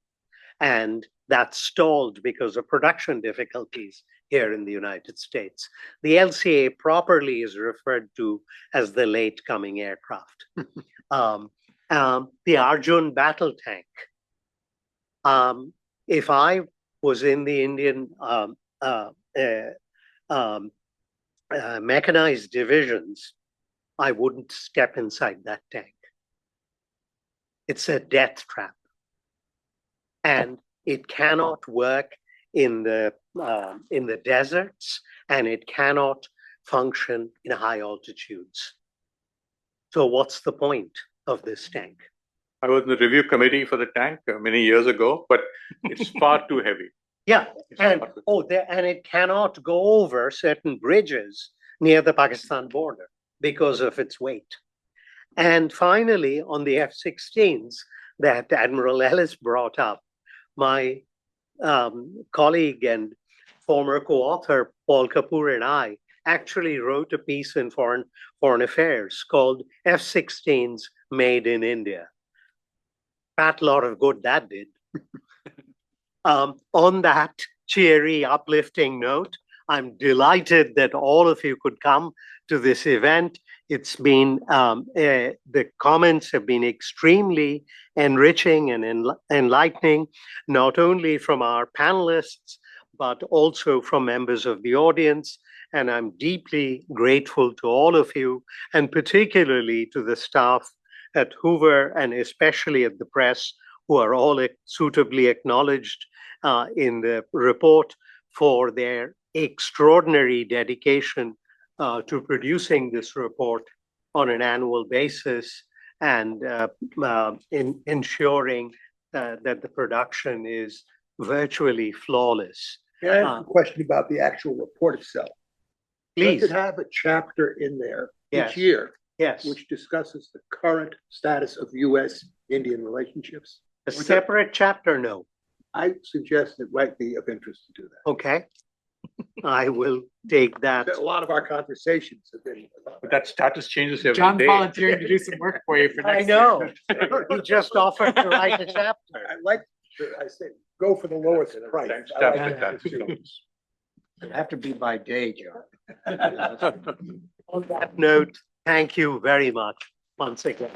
and that's stalled because of production difficulties here in the United States. The LCA properly is referred to as the late coming aircraft. The Arjun battle tank. If I was in the Indian mechanized divisions, I wouldn't step inside that tank. It's a death trap, and it cannot work in the deserts, and it cannot function in high altitudes. So what's the point of this tank? I was in the review committee for the tank many years ago, but it's far too heavy. Yeah, and it cannot go over certain bridges near the Pakistan border because of its weight. And finally, on the F-16s that Admiral Ellis brought up, my colleague and former co-author Paul Kapoor and I actually wrote a piece in Foreign Affairs called F-16s Made in India. Fat lot of good that did. On that cheery, uplifting note, I'm delighted that all of you could come to this event. It's been, the comments have been extremely enriching and enlightening, not only from our panelists, but also from members of the audience. And I'm deeply grateful to all of you, and particularly to the staff at Hoover, and especially at the press, who are all suitably acknowledged in the report for their extraordinary dedication to producing this report on an annual basis, and in ensuring that the production is virtually flawless. Can I ask a question about the actual report itself? Please. Does it have a chapter in there Yes. each year? Yes. Which discusses the current status of U.S.-Indian relationships? A separate chapter? No. I suggest it might be of interest to do that. Okay. I will take that. A lot of our conversations have been about But that status changes every John's day. volunteering to do some work for you for I next know. year. He just offered to write a chapter. I like, I say, go for the lowest price. I like Stamp that. it. It'll have to be by day, John. On that note, thank you very much once again.